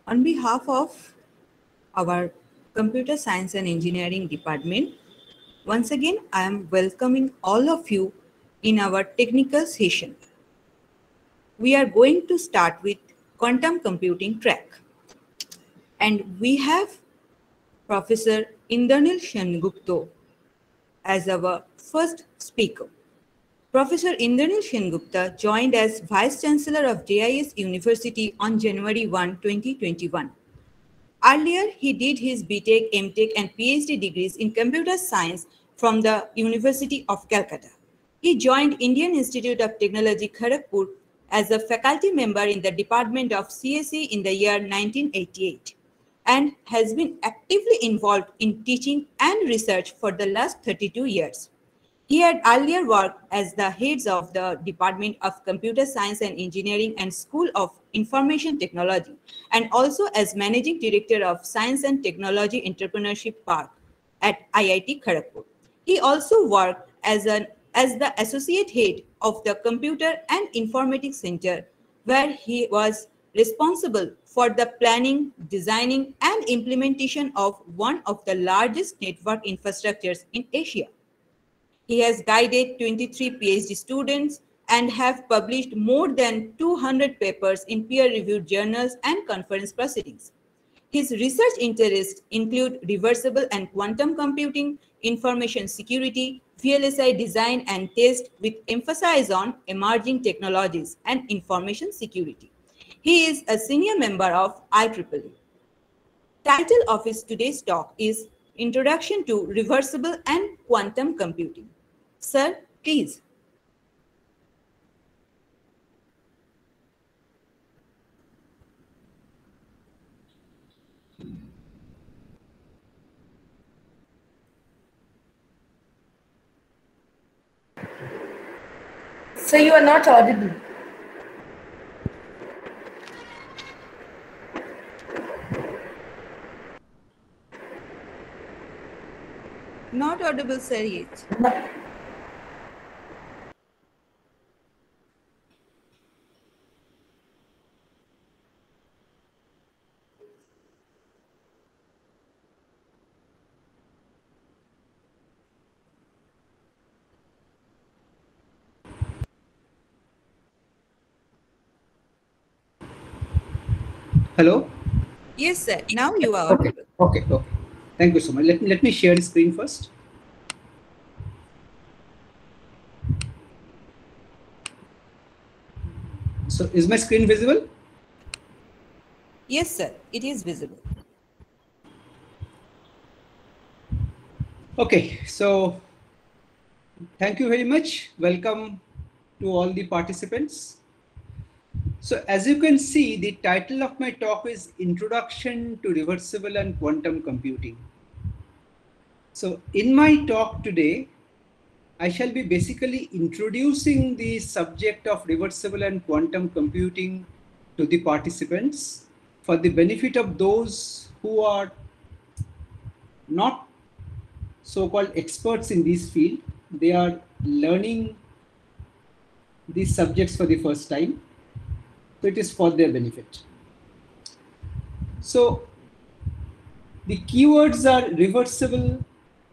On behalf of our Computer Science and Engineering department, once again I am welcoming all of you in our technical session. We are going to start with quantum computing track, and we have Professor Indranil Sengupta as our first speaker. Professor Indranil Sengupta joined as Vice Chancellor of JIS University on January 1, 2021. Earlier, he did his BTech, MTech, and PhD degrees in computer science from the University of Calcutta. He joined Indian Institute of Technology, Kharagpur, as a faculty member in the Department of CSE in the year 1988 and has been actively involved in teaching and research for the last 32 years. He had earlier worked as the heads of the Department of Computer Science and Engineering and School of Information Technology, and also as Managing Director of Science and Technology Entrepreneurship Park at IIT Kharagpur. He also worked as the Associate Head of the Computer and Informatics Center, where he was responsible for the planning, designing, and implementation of one of the largest network infrastructures in Asia. He has guided 23 PhD students and have published more than 200 papers in peer-reviewed journals and conference proceedings. His research interests include reversible and quantum computing, information security, VLSI design and test with emphasis on emerging technologies and information security. He is a senior member of IEEE. Title of his today's talk is Introduction to Reversible and Quantum Computing. Sir, please. So you are not audible. Not audible, sir, yet. No. Hello? Yes, sir. Now you are Okay. audible. Okay. Thank you so much. Let me share the screen first. So is my screen visible? Yes, sir. It is visible. Okay. So thank you very much. Welcome to all the participants. So as you can see, the title of my talk is Introduction to Reversible and Quantum Computing. So in my talk today, I shall be basically introducing the subject of reversible and quantum computing to the participants for the benefit of those who are not so-called experts in this field. They are learning these subjects for the first time. So it is for their benefit. So the keywords are reversible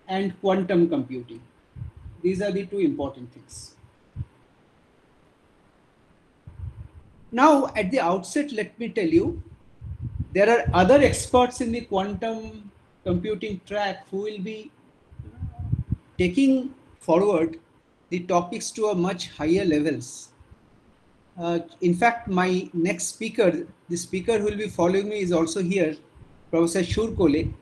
and quantum computing. These are the two important things. Now, at the outset, let me tell you, there are other experts in the quantum computing track who will be taking forward the topics to a much higher levels. In fact, my next speaker, the speaker who will be following me is also here, Professor Shur Kole.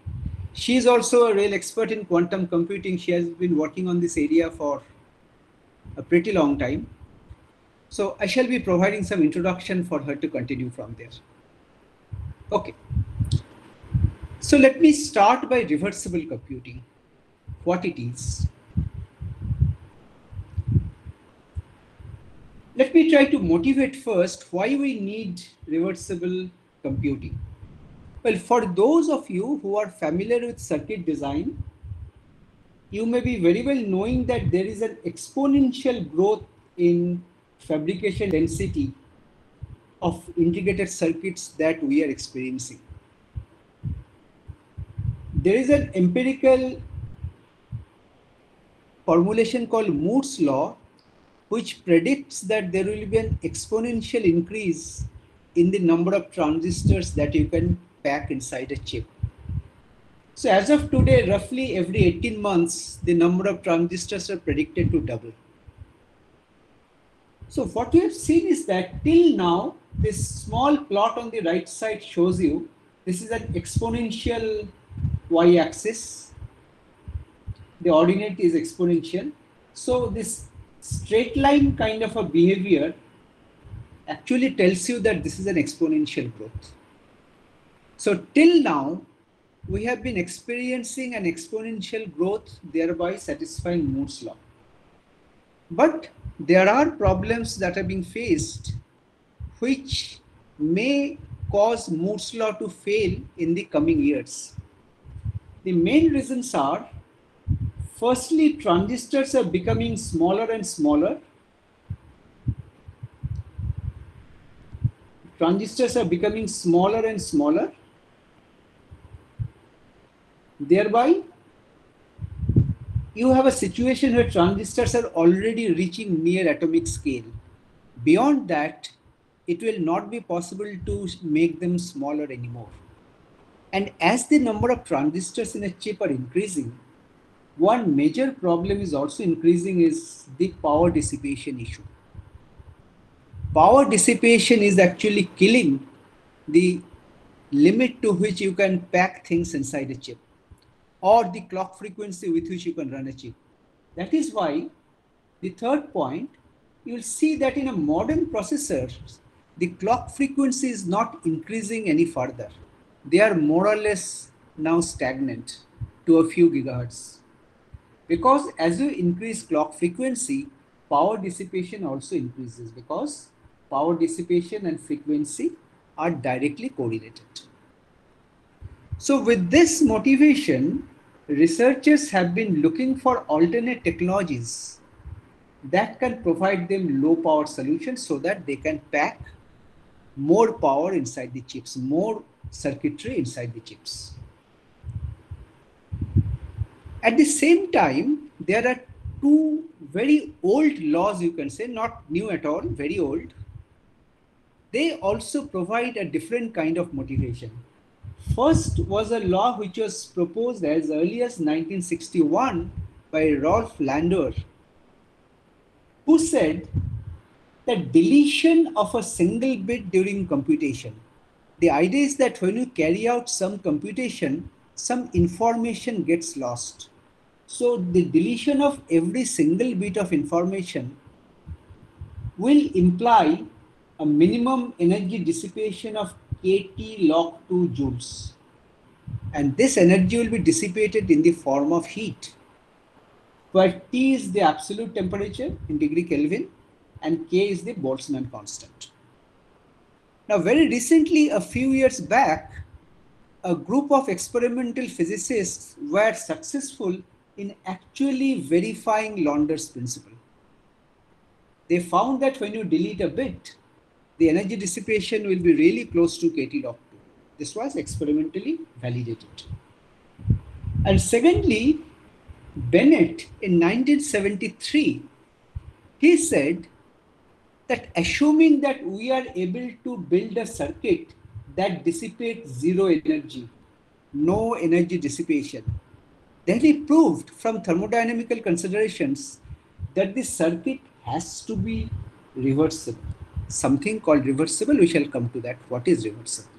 She is also a real expert in quantum computing. She has been working on this area for a pretty long time. So I shall be providing some introduction for her to continue from there. Okay. So let me start by reversible computing, what it is. Let me try to motivate first why we need reversible computing. Well, for those of you who are familiar with circuit design, you may be very well knowing that there is an exponential growth in fabrication density of integrated circuits that we are experiencing. There is an empirical formulation called Moore's law, which predicts that there will be an exponential increase in the number of transistors that you can pack inside a chip. So as of today, roughly every 18 months, the number of transistors are predicted to double. So what we have seen is that till now, this small plot on the right side shows you, this is an exponential y-axis. The ordinate is exponential. So this straight line kind of a behavior actually tells you that this is an exponential growth. So till now, we have been experiencing an exponential growth, thereby satisfying Moore's law. But there are problems that are being faced which may cause Moore's law to fail in the coming years. The main reasons are, firstly, transistors are becoming smaller and smaller. Transistors are becoming smaller and smaller. Thereby, you have a situation where transistors are already reaching near atomic scale. Beyond that, it will not be possible to make them smaller anymore. And as the number of transistors in a chip are increasing, one major problem is also increasing is the power dissipation issue. Power dissipation is actually killing the limit to which you can pack things inside a chip, or the clock frequency with which you can run a chip. That is why the third point, you will see that in a modern processor, the clock frequency is not increasing any further. They are more or less now stagnant to a few gigahertz. Because as you increase clock frequency, power dissipation also increases, because power dissipation and frequency are directly correlated. So with this motivation, researchers have been looking for alternate technologies that can provide them low power solutions so that they can pack more power inside the chips, more circuitry inside the chips. At the same time, there are two very old laws, you can say, not new at all, very old. They also provide a different kind of motivation. First was a law which was proposed as early as 1961 by Rolf Landauer, who said that deletion of a single bit during computation. The idea is that when you carry out some computation, some information gets lost. So the deletion of every single bit of information will imply a minimum energy dissipation of kT log 2 joules. And this energy will be dissipated in the form of heat, where T is the absolute temperature in degree Kelvin and K is the Boltzmann constant. Now, very recently, a few years back, a group of experimental physicists were successful in actually verifying Landauer's principle. They found that when you delete a bit, the energy dissipation will be really close to kT log 2. This was experimentally validated. And secondly, Bennett in 1973, he said that assuming that we are able to build a circuit that dissipates zero energy, no energy dissipation, then he proved from thermodynamical considerations that the circuit has to be reversible. Something called reversible, we shall come to that. What is reversible?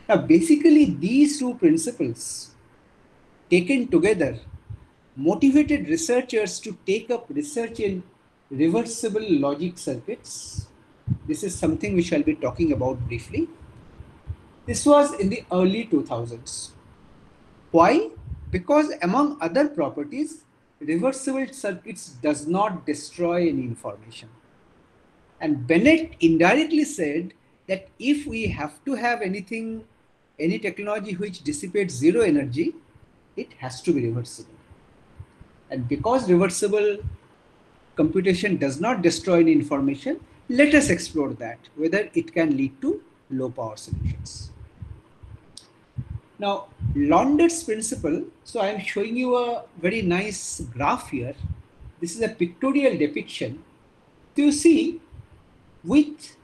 Now, basically, these two principles taken together motivated researchers to take up research in reversible logic circuits. This is something we shall be talking about briefly. This was in the early 2000s. Why? Because among other properties, reversible circuits does not destroy any information. And Bennett indirectly said that if we have to have any technology which dissipates zero energy, it has to be reversible. And because reversible computation does not destroy any information, Let us explore that, whether it can lead to low power solutions. Now, Londer's principle, so I am showing you a very nice graph here. This is a pictorial depiction. So you see, with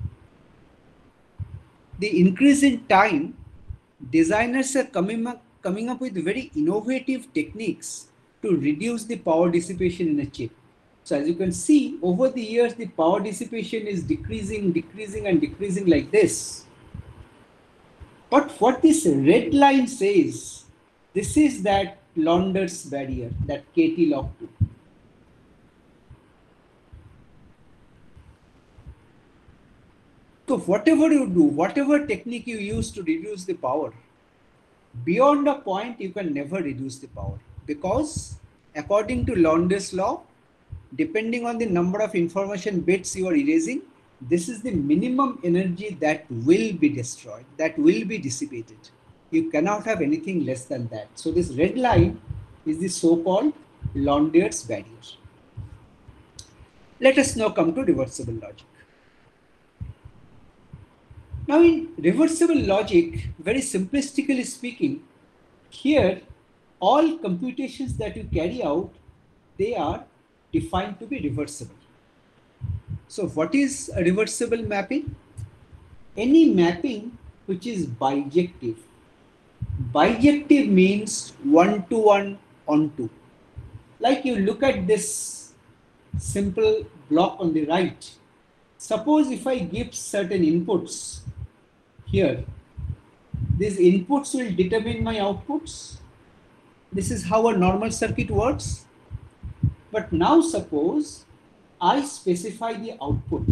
the increase in time, designers are coming up with very innovative techniques to reduce the power dissipation in a chip. So as you can see, over the years, the power dissipation is decreasing like this. But what this red line says, this is that Londer's barrier, that KT log 2. So whatever you do, whatever technique you use to reduce the power, beyond a point, you can never reduce the power, because according to Londer's law, depending on the number of information bits you are erasing, this is the minimum energy that will be destroyed, that will be dissipated. You cannot have anything less than that. So this red line is the so-called Londer's barrier. Let us now come to reversible logic. Now in reversible logic, very simplistically speaking, here all computations that you carry out, they are defined to be reversible. So what is a reversible mapping? Any mapping which is bijective. Bijective means 1-to-1 onto. Like you look at this simple block on the right. Suppose if I give certain inputs here, these inputs will determine my outputs. This is how a normal circuit works. But now suppose I specify the output.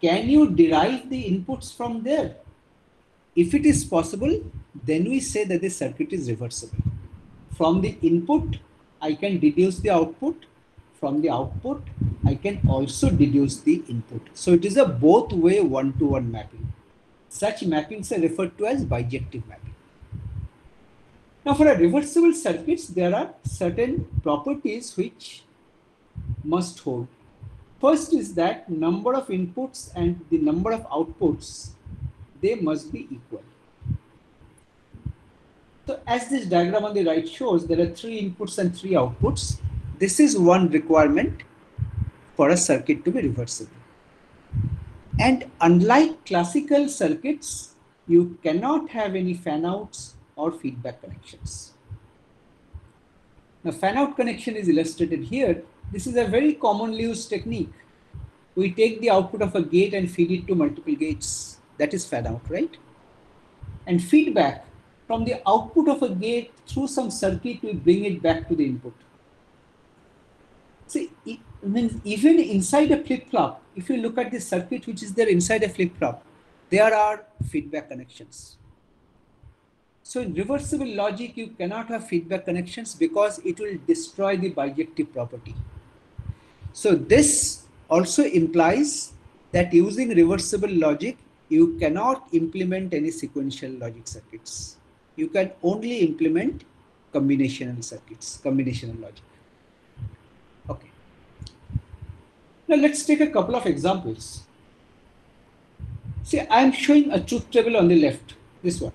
Can you derive the inputs from there? If it is possible, then we say that the circuit is reversible. From the input, I can deduce the output. From the output, I can also deduce the input. So it is a both way 1-to-1 mapping. Such mappings are referred to as bijective mapping. Now for a reversible circuits, there are certain properties which must hold. First is that number of inputs and the number of outputs, they must be equal. So as this diagram on the right shows, there are 3 inputs and 3 outputs. This is one requirement for a circuit to be reversible. And unlike classical circuits, you cannot have any fan-outs or feedback connections. Now fan-out connection is illustrated here. This is a very commonly used technique. We take the output of a gate and feed it to multiple gates. That is fan-out, right? And feedback, from the output of a gate through some circuit, we bring it back to the input. See, even inside a flip-flop, if you look at the circuit which is there inside a flip-flop, there are feedback connections. So in reversible logic, you cannot have feedback connections because it will destroy the bijective property. So this also implies that using reversible logic, you cannot implement any sequential logic circuits. You can only implement combinational circuits, combinational logic. Okay. Now let's take a couple of examples. See, I am showing a truth table on the left, this one.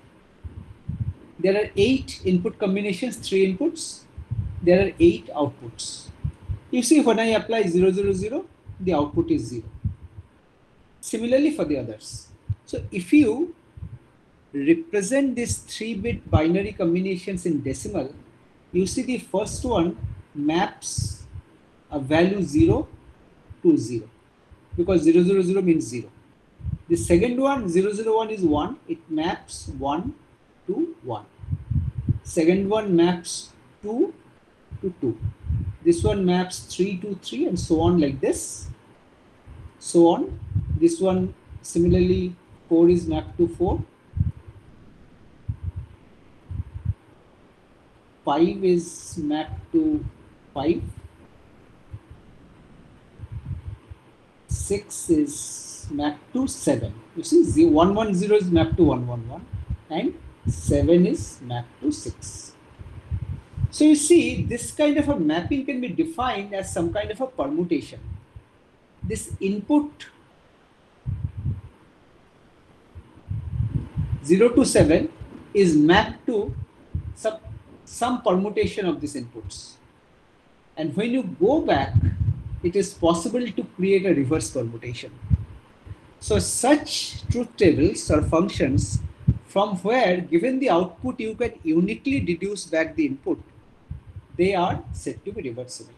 There are 8 input combinations, 3 inputs. There are 8 outputs. You see, when I apply 0, 0, 0, the output is 0. Similarly for the others. So if you represent these 3-bit binary combinations in decimal, you see the first one maps a value 0 to 0, because 0, 0, 0 means 0. The second one, 0, 0, 1 is 1. It maps 1 to 1. Second one maps 2 to 2. This one maps 3 to 3, and so on, like this. So on. This one similarly 4 is mapped to 4. 5 is mapped to 5. 6 is mapped to 7. You see, 110 is mapped to 111, and 7 is mapped to 6. So you see, this kind of a mapping can be defined as some kind of a permutation. this input 0 to 7 is mapped to some permutation of these inputs. And when you go back, it is possible to create a reverse permutation. So such truth tables or functions from where, given the output, you can uniquely deduce back the input, they are said to be reversible.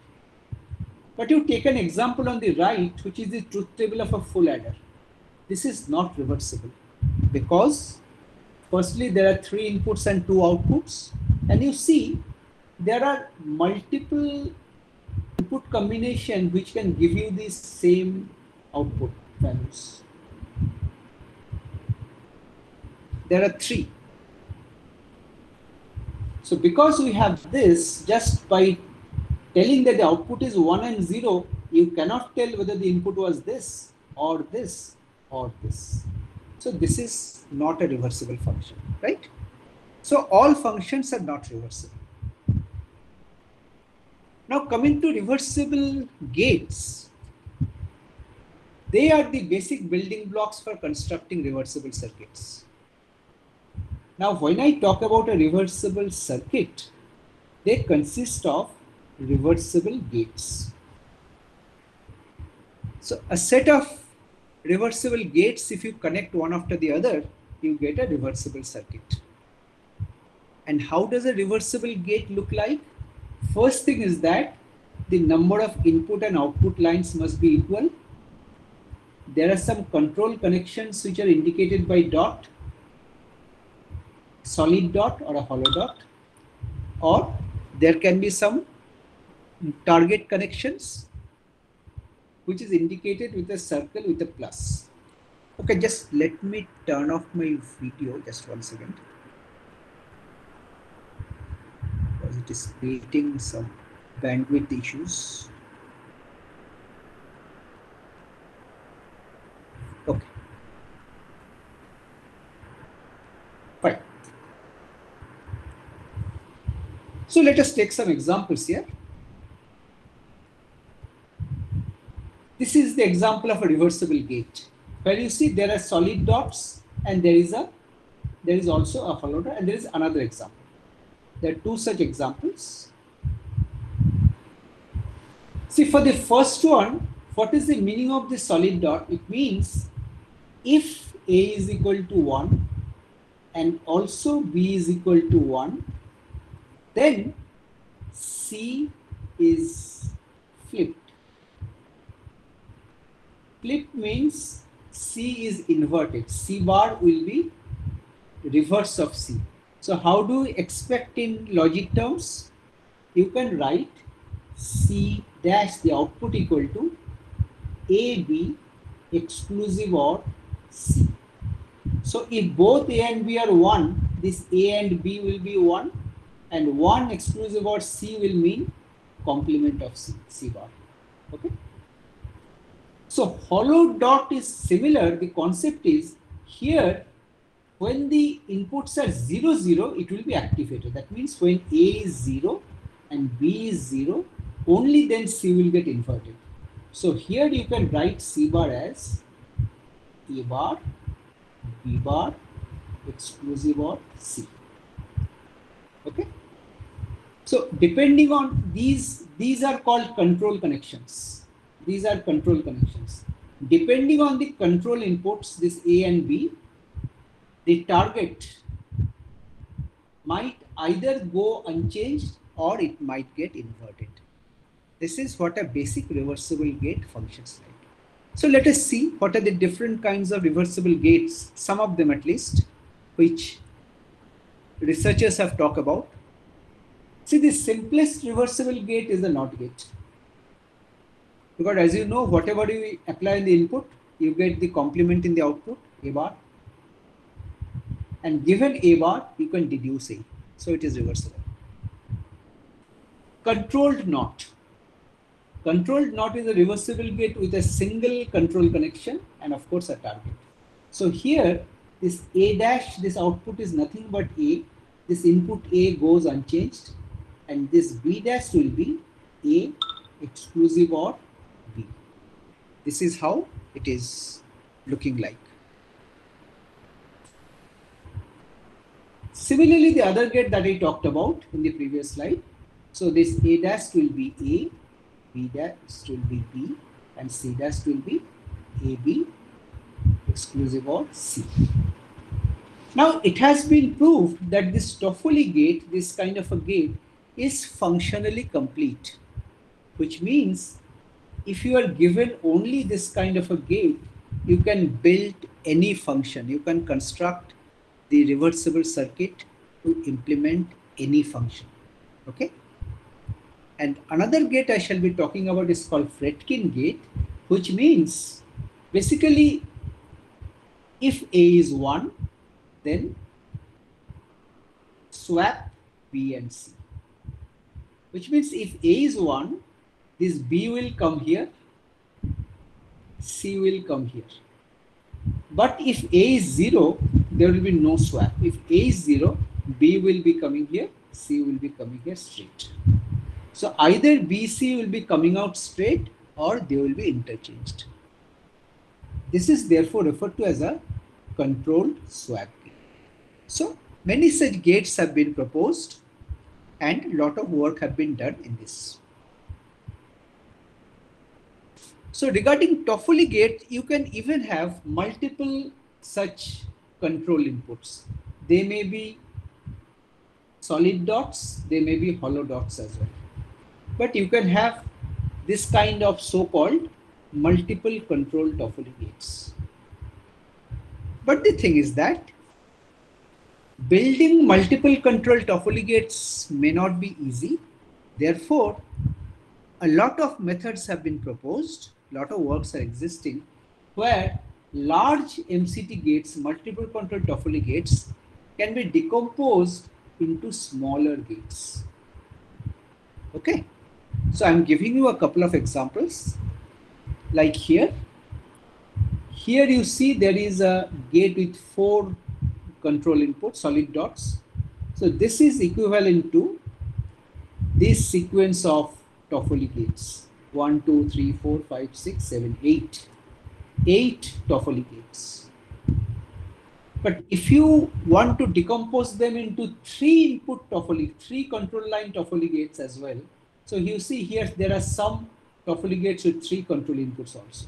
But you take an example on the right, which is the truth table of a full adder. This is not reversible because firstly, there are 3 inputs and 2 outputs. And you see, there are multiple input combinations which can give you the same output values. There are 3. So because we have this, just by telling that the output is 1 and 0, you cannot tell whether the input was this or this or this. So this is not a reversible function, right? So all functions are not reversible. Now coming to reversible gates, they are the basic building blocks for constructing reversible circuits. Now when I talk about a reversible circuit, they consist of reversible gates. So a set of reversible gates, if you connect one after the other, you get a reversible circuit. And how does a reversible gate look like? First thing is that the number of input and output lines must be equal. There are some control connections which are indicated by dot, solid dot or a hollow dot, or there can be some target connections which is indicated with a circle with a plus. Okay, just let me turn off my video just 1 second, because it is creating some bandwidth issues. Okay. Fine. So let us take some examples here. This is the example of a reversible gate, where you see there are solid dots and there is also a hollow dot, and there is another example. There are 2 such examples. See, for the first one, what is the meaning of the solid dot? It means if A is equal to 1 and also B is equal to 1, then C is flipped. Flip means C is inverted. C bar will be reverse of C. So how do we expect in logic terms? You can write C dash, the output, equal to AB exclusive or C. So if both A and B are 1, this A and B will be 1, and 1 exclusive or C will mean complement of C bar. Okay. So hollow dot is similar. The concept is here, when the inputs are 0, 0, it will be activated. That means when A is 0 and B is 0, only then C will get inverted. So here you can write C bar as A bar, B bar, exclusive or C. Okay. So depending on these are called control connections. These are control connections. Depending on the control inputs, this A and B, the target might either go unchanged or it might get inverted. This is what a basic reversible gate functions like. So let us see what are the different kinds of reversible gates, some of them at least, which researchers have talked about. See, the simplest reversible gate is the NOT gate. Because as you know, whatever you apply in the input, you get the complement in the output, A bar. And given A bar, you can deduce A. So it is reversible. Controlled NOT. Controlled NOT is a reversible gate with a single control connection and of course a target. So here, this A dash, this output is nothing but A. This input A goes unchanged, and this B dash will be A exclusive or B. This is how it is looking like. Similarly, the other gate that I talked about in the previous slide. So this A dash will be A, B dash will be B, and C dash will be AB exclusive of C. Now it has been proved that this Toffoli gate, this kind of a gate, is functionally complete, which means if you are given only this kind of a gate, you can build any function. You can construct the reversible circuit to implement any function. Okay. And another gate I shall be talking about is called Fredkin gate, which means basically if A is 1, then swap B and C. Which means if A is 1, this B will come here, C will come here. But if A is 0, there will be no swap. If A is 0, B will be coming here, C will be coming here straight. So either BC will be coming out straight or they will be interchanged. This is therefore referred to as a controlled swap gate. So many such gates have been proposed and a lot of work have been done in this. So regarding Toffoli gate, you can even have multiple such control inputs. They may be solid dots, they may be hollow dots as well. But you can have this kind of so-called multiple control Toffoli gates. But the thing is that building multiple control Toffoli gates may not be easy. Therefore, a lot of methods have been proposed, a lot of works are existing where large MCT gates, multiple control Toffoli gates, can be decomposed into smaller gates. Okay. So I'm giving you a couple of examples. Like here. Here you see there is a gate with 4 control inputs, solid dots. So this is equivalent to this sequence of Toffoli gates. 1, 2, 3, 4, 5, 6, 7, 8. 8 Toffoli gates. But if you want to decompose them into 3 input Toffoli, 3 control line Toffoli gates as well. So you see here there are some Toffoli gates with 3 control inputs also.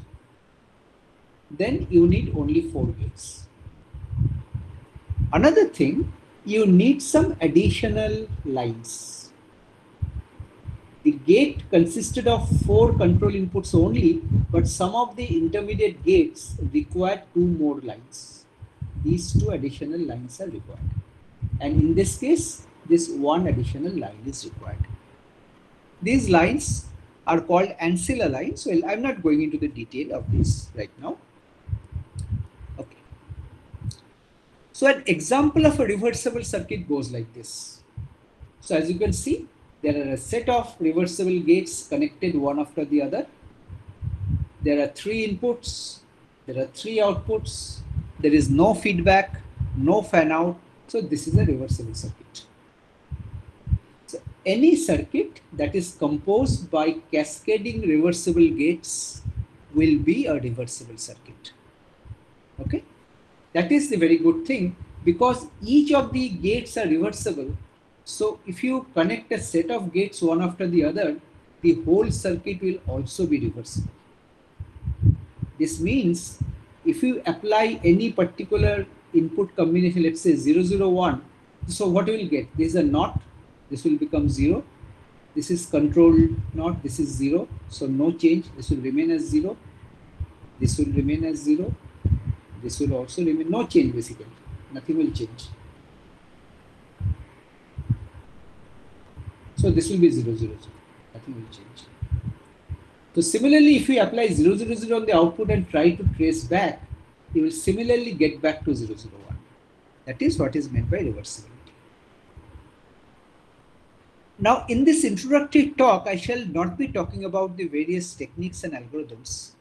Then you need only 4 gates. Another thing, you need some additional lines. The gate consisted of 4 control inputs only, but some of the intermediate gates require 2 more lines. These 2 additional lines are required. And in this case, this 1 additional line is required. These lines are called ancilla lines. Well, I'm not going into the detail of this right now. Okay. So an example of a reversible circuit goes like this. So as you can see, there are a set of reversible gates connected one after the other. There are 3 inputs, there are 3 outputs, there is no feedback, no fan out. So this is a reversible circuit. So any circuit that is composed by cascading reversible gates will be a reversible circuit. Okay, that is the very good thing because each of the gates are reversible. So if you connect a set of gates one after the other, the whole circuit will also be reversible. This means if you apply any particular input combination, let's say 0, 0, 1, so what you will get? This is a NOT, this will become 0. This is controlled NOT, this is 0. So no change, this will remain as 0. This will remain as 0. This will also remain, no change basically, nothing will change. So this will be 0, 0, 0, nothing will change. So similarly, if you apply 0, 0, 0 on the output and try to trace back, you will similarly get back to 0, 0, 1. That is what is meant by reversibility. Now in this introductory talk, I shall not be talking about the various techniques and algorithms.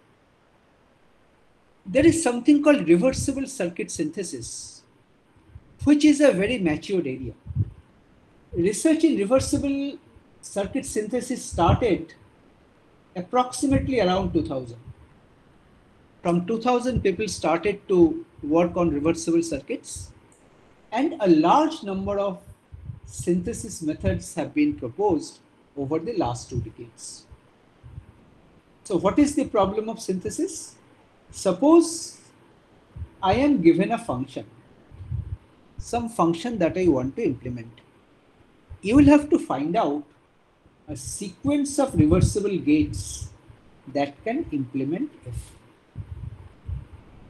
There is something called reversible circuit synthesis, which is a very matured area. Research in reversible circuit synthesis started approximately around 2000. From 2000, people started to work on reversible circuits, and a large number of synthesis methods have been proposed over the last 2 decades. So what is the problem of synthesis? Suppose I am given a function, some function that I want to implement. You will have to find out a sequence of reversible gates that can implement F.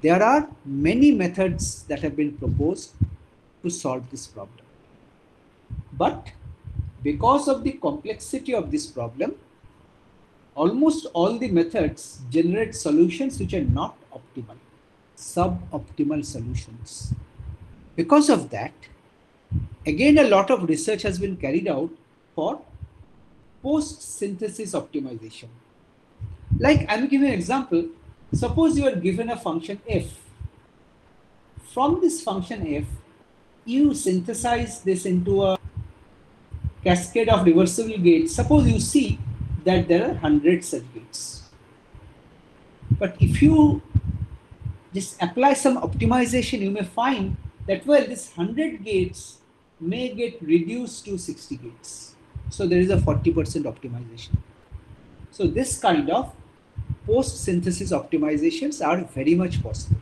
There are many methods that have been proposed to solve this problem. But because of the complexity of this problem, almost all the methods generate solutions which are not optimal, suboptimal solutions. Because of that, again, a lot of research has been carried out for post-synthesis optimization. Like, I'm giving an example. Suppose you are given a function f. From this function f, you synthesize this into a cascade of reversible gates. Suppose you see that there are 100 such gates. But if you just apply some optimization, you may find that, well, this 100 gates may get reduced to 60 gates. So there is a 40% optimization. So this kind of post-synthesis optimizations are very much possible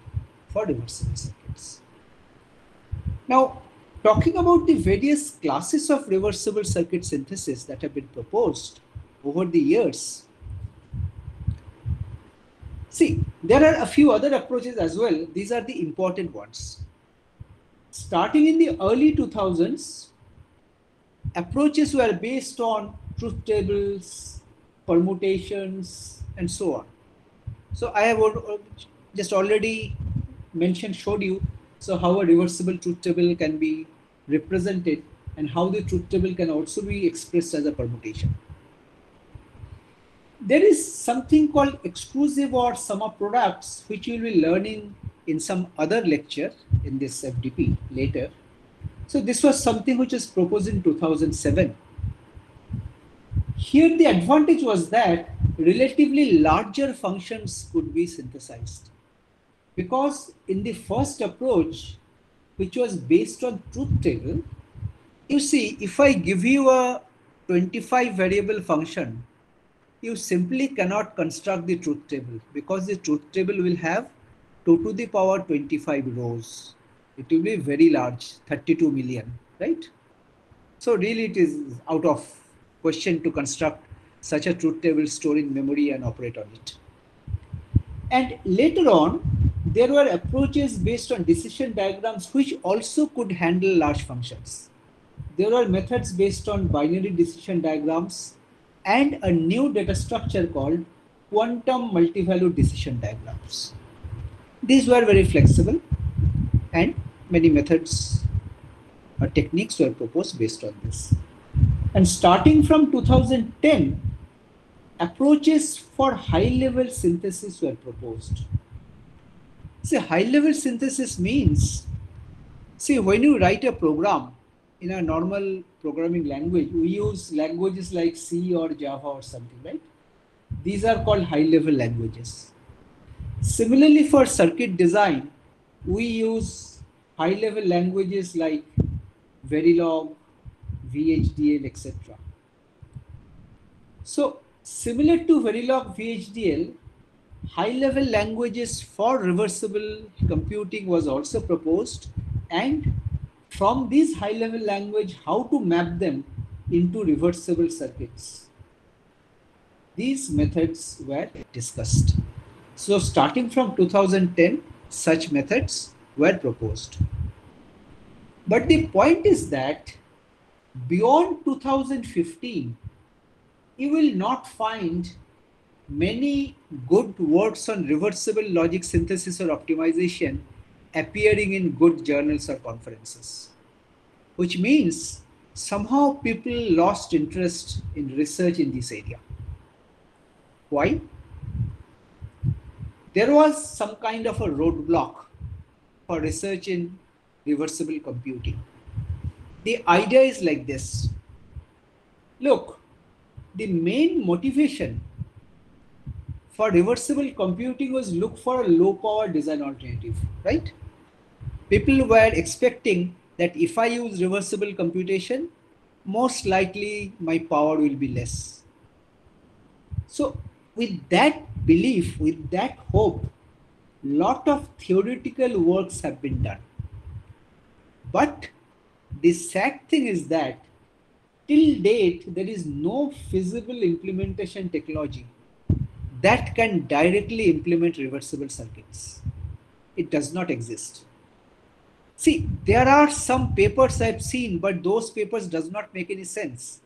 for reversible circuits. Now, talking about the various classes of reversible circuit synthesis that have been proposed over the years, see, there are a few other approaches as well. These are the important ones. Starting in the early 2000s, approaches were based on truth tables, permutations, and so on. So I have just already showed you how a reversible truth table can be represented and how the truth table can also be expressed as a permutation. There is something called exclusive or sum of products, which you will be learning in some other lecture in this FDP later. So this was something which was proposed in 2007. Here the advantage was that relatively larger functions could be synthesized. Because in the first approach, which was based on truth table, you see, if I give you a 25 variable function, you simply cannot construct the truth table because the truth table will have 2 to the power 25 rows. It will be very large, 32 million, right? So really it is out of question to construct such a truth table, store in memory and operate on it. And later on, there were approaches based on decision diagrams which also could handle large functions. There were methods based on binary decision diagrams and a new data structure called quantum multivalue decision diagrams. These were very flexible and many methods or techniques were proposed based on this. And starting from 2010, approaches for high-level synthesis were proposed. See, high-level synthesis means, see, when you write a program in a normal programming language, we use languages like C or Java or something, right? These are called high-level languages. Similarly, for circuit design, we use high-level languages like Verilog, VHDL, etc. So, similar to Verilog, VHDL, high-level languages for reversible computing was also proposed, and from these high-level language, how to map them into reversible circuits. These methods were discussed. So starting from 2010, such methods were proposed. But the point is that beyond 2015, you will not find many good works on reversible logic synthesis or optimization appearing in good journals or conferences, which means somehow people lost interest in research in this area. Why? There was some kind of a roadblock for research in reversible computing. The idea is like this. Look, the main motivation for reversible computing was look for a low power design alternative, right? People were expecting that if I use reversible computation, most likely my power will be less. So with that belief, with that hope, lot of theoretical works have been done. But the sad thing is that till date, there is no feasible implementation technology that can directly implement reversible circuits. It does not exist. See, there are some papers I've seen, but those papers does not make any sense.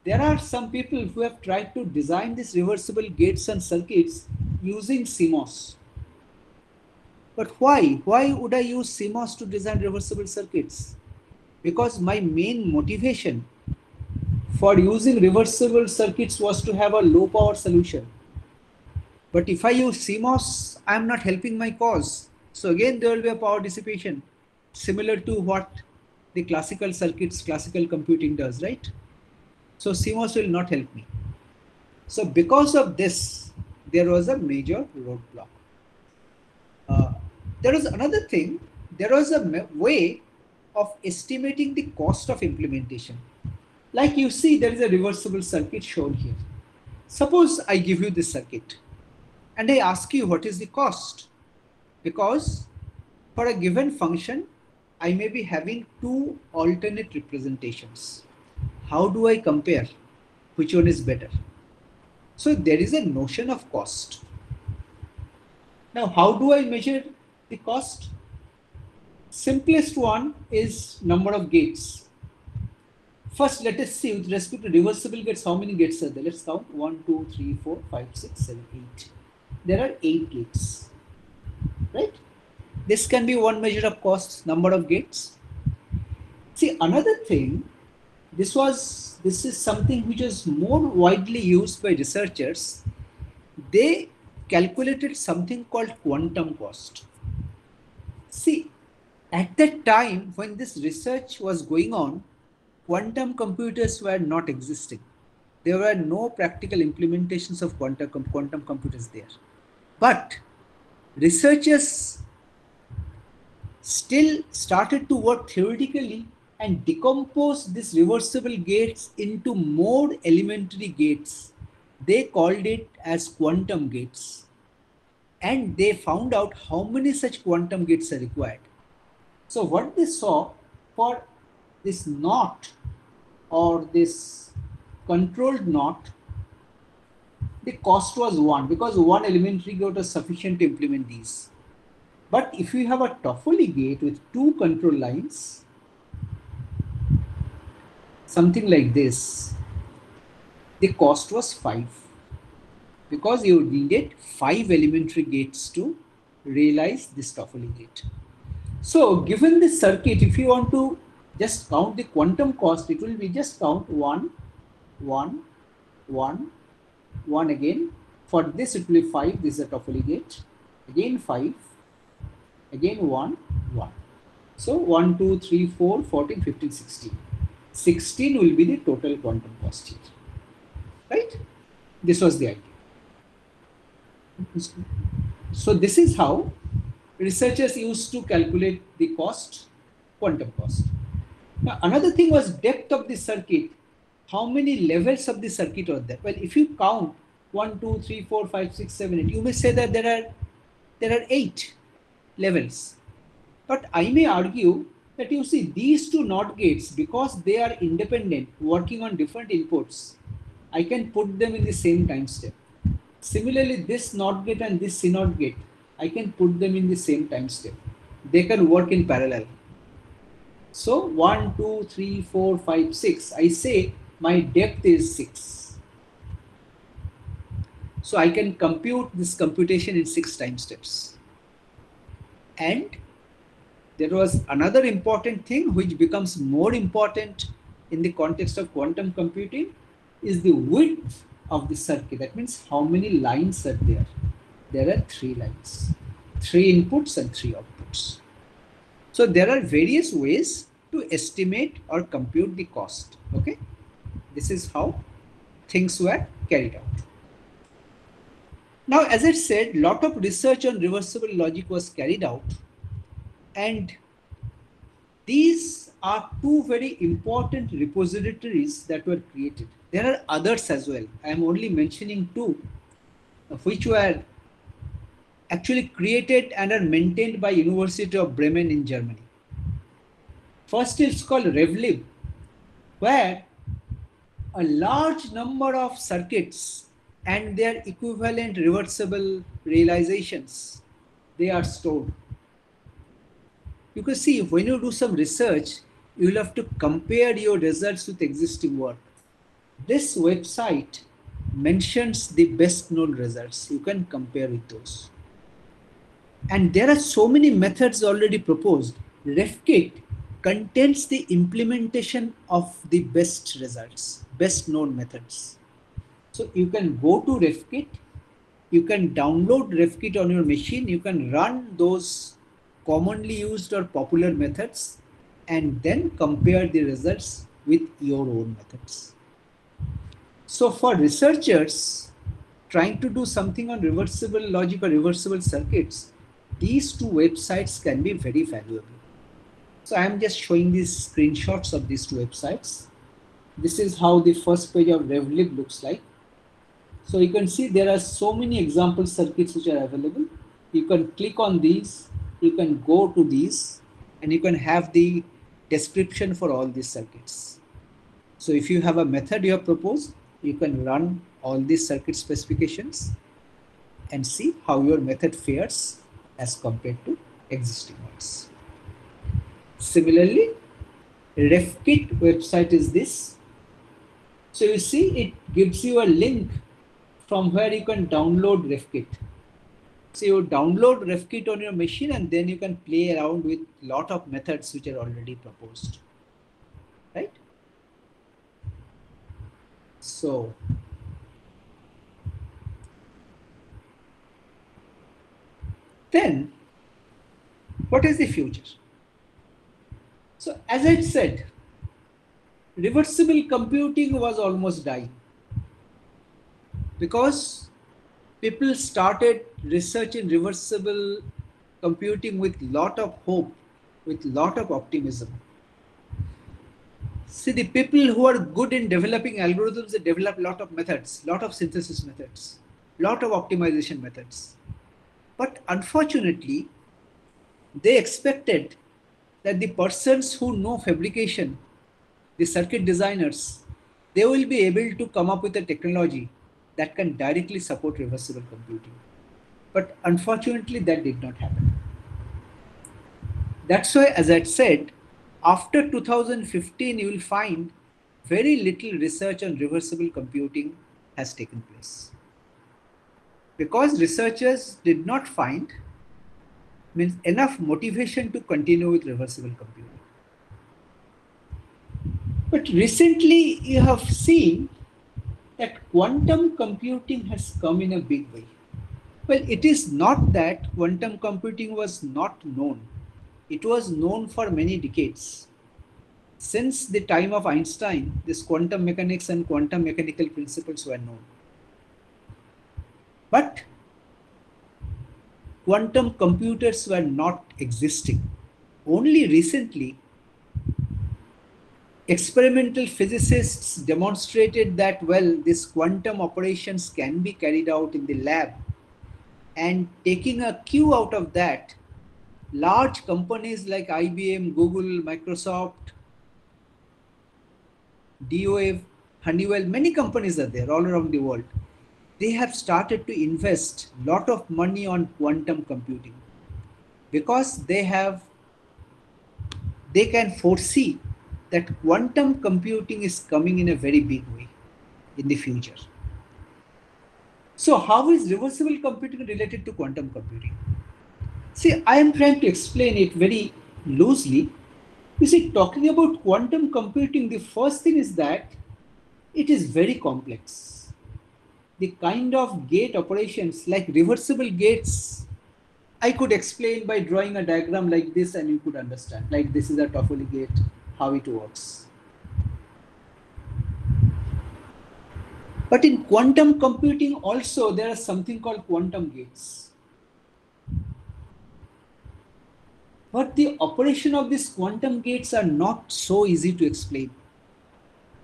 There are some people who have tried to design these reversible gates and circuits using CMOS. But why? Why would I use CMOS to design reversible circuits? Because my main motivation for using reversible circuits was to have a low power solution. But if I use CMOS, I'm not helping my cause. So again, there will be a power dissipation, similar to what the classical circuits, classical computing does, right? So CMOS will not help me. So because of this, there was a major roadblock. There was another thing. There was a way of estimating the cost of implementation. Like you see, there is a reversible circuit shown here. Suppose I give you this circuit and I ask you what is the cost, because for a given function, I may be having two alternate representations. How do I compare which one is better? So there is a notion of cost. Now, how do I measure the cost? Simplest one is number of gates. First, let us see with respect to reversible gates, how many gates are there? Let's count 1, 2, 3, 4, 5, 6, 7, 8. There are 8 gates, right? This can be one measure of cost, number of gates. See, another thing, this is something which is more widely used by researchers. They calculated something called quantum cost. See, at that time when this research was going on, quantum computers were not existing. There were no practical implementations of quantum computers there. But researchers still started to work theoretically and decompose these reversible gates into more elementary gates. They called it as quantum gates. And they found out how many such quantum gates are required. So what they saw, for this NOT or this controlled NOT, the cost was 1, because one elementary gate was sufficient to implement these. But if you have a Toffoli gate with 2 control lines, something like this, the cost was 5, because you needed 5 elementary gates to realize this Toffoli gate. So given this circuit, if you want to just count the quantum cost, it will be just count 1, 1, 1, 1 again. For this it will be 5, this is a Toffoli gate, again 5, again 1, 1. So 1, 2, 3, 4, 14, 15, 16. 16 will be the total quantum cost here, right? This was the idea. So this is how researchers used to calculate the cost, quantum cost. Now another thing was depth of the circuit. How many levels of the circuit are there? Well, if you count 1, 2, 3, 4, 5, 6, 7, 8, you may say that there are 8 levels. But I may argue that you see these 2 NOT gates, because they are independent, working on different inputs, I can put them in the same time step. Similarly, this NOT gate and this CNOT gate, I can put them in the same time step. They can work in parallel. So 1, 2, 3, 4, 5, 6. I say my depth is 6. So I can compute this computation in 6 time steps. And there was another important thing which becomes more important in the context of quantum computing, is the width of the circuit. That means how many lines are there. There are 3 lines, 3 inputs and 3 outputs. So there are various ways to estimate or compute the cost. Okay, this is how things were carried out. Now, as I said, lot of research on reversible logic was carried out, and these are two very important repositories that were created. There are others as well. I am only mentioning two, which were actually created and are maintained by University of Bremen in Germany. First is called RevLib, where a large number of circuits and their equivalent reversible realizations, they are stored. You can see when you do some research, you will have to compare your results with existing work. This website mentions the best known results. You can compare with those. And there are so many methods already proposed. RefKit contains the implementation of the best results, best known methods. So you can go to RefKit, you can download RefKit on your machine, you can run those commonly used or popular methods, and then compare the results with your own methods. So for researchers trying to do something on reversible logic or reversible circuits, these two websites can be very valuable. So I am just showing these screenshots of these two websites. This is how the first page of RevLib looks like. So you can see there are so many example circuits which are available. You can click on these, you can go to these, and you can have the description for all these circuits. So if you have a method you have proposed, you can run all these circuit specifications and see how your method fares as compared to existing ones. Similarly, RefKit website is this. So you see it gives you a link from where you can download RefKit. So you download RefKit on your machine and then you can play around with a lot of methods which are already proposed, right? So then what is the future? So as I said, reversible computing was almost dying because people started research in reversible computing with lot of hope, with lot of optimism. See, the people who are good in developing algorithms, they develop lot of methods, lot of synthesis methods, lot of optimization methods. But unfortunately, they expected that the persons who know fabrication, the circuit designers, they will be able to come up with a technology that can directly support reversible computing. But unfortunately, that did not happen. That's why, as I said, after 2015, you will find very little research on reversible computing has taken place. Because researchers did not find enough motivation to continue with reversible computing. But recently, you have seen that quantum computing has come in a big way. Well, it is not that quantum computing was not known. It was known for many decades. Since the time of Einstein, this quantum mechanics and quantum mechanical principles were known. But quantum computers were not existing. Only recently, experimental physicists demonstrated that, well, these quantum operations can be carried out in the lab. And taking a cue out of that, large companies like IBM, Google, Microsoft, D-Wave, Honeywell, many companies are there all around the world. They have started to invest a lot of money on quantum computing because they can foresee that quantum computing is coming in a very big way in the future. So how is reversible computing related to quantum computing? See, I am trying to explain it very loosely. You see, talking about quantum computing, the first thing is that it is very complex. The kind of gate operations like reversible gates, I could explain by drawing a diagram like this and you could understand. Like this is a Toffoli gate, how it works. But in quantum computing also, there is something called quantum gates. But the operation of these quantum gates are not so easy to explain.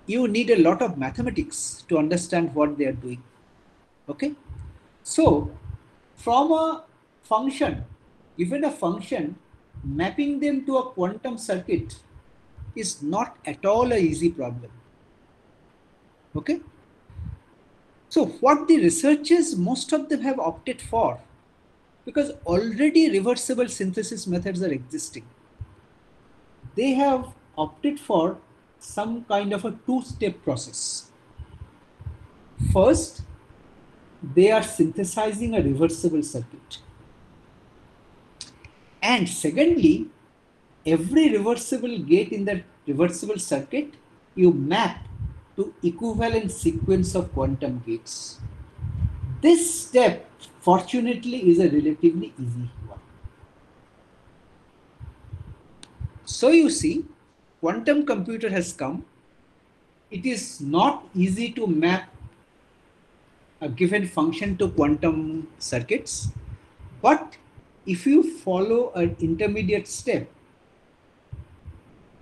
You need a lot of mathematics to understand what they are doing. Okay? So, from a function, given a function, mapping them to a quantum circuit is not at all an easy problem. Okay? So, what the researchers, most of them have opted for, because already reversible synthesis methods are existing, they have opted for some kind of a two-step process. First, they are synthesizing a reversible circuit. And secondly, every reversible gate in that reversible circuit, you map to equivalent sequence of quantum gates. This step, fortunately, is a relatively easy one. So you see, quantum computer has come. It is not easy to map a given function to quantum circuits, but if you follow an intermediate step,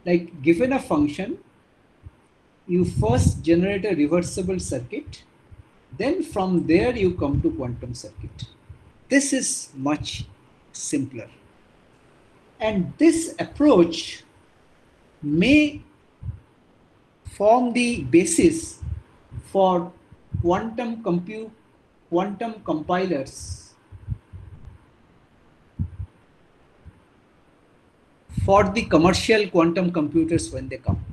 like given a function, you first generate a reversible circuit, then from there you come to quantum circuit. This is much simpler. And this approach may form the basis for quantum compilers for the commercial quantum computers when they come.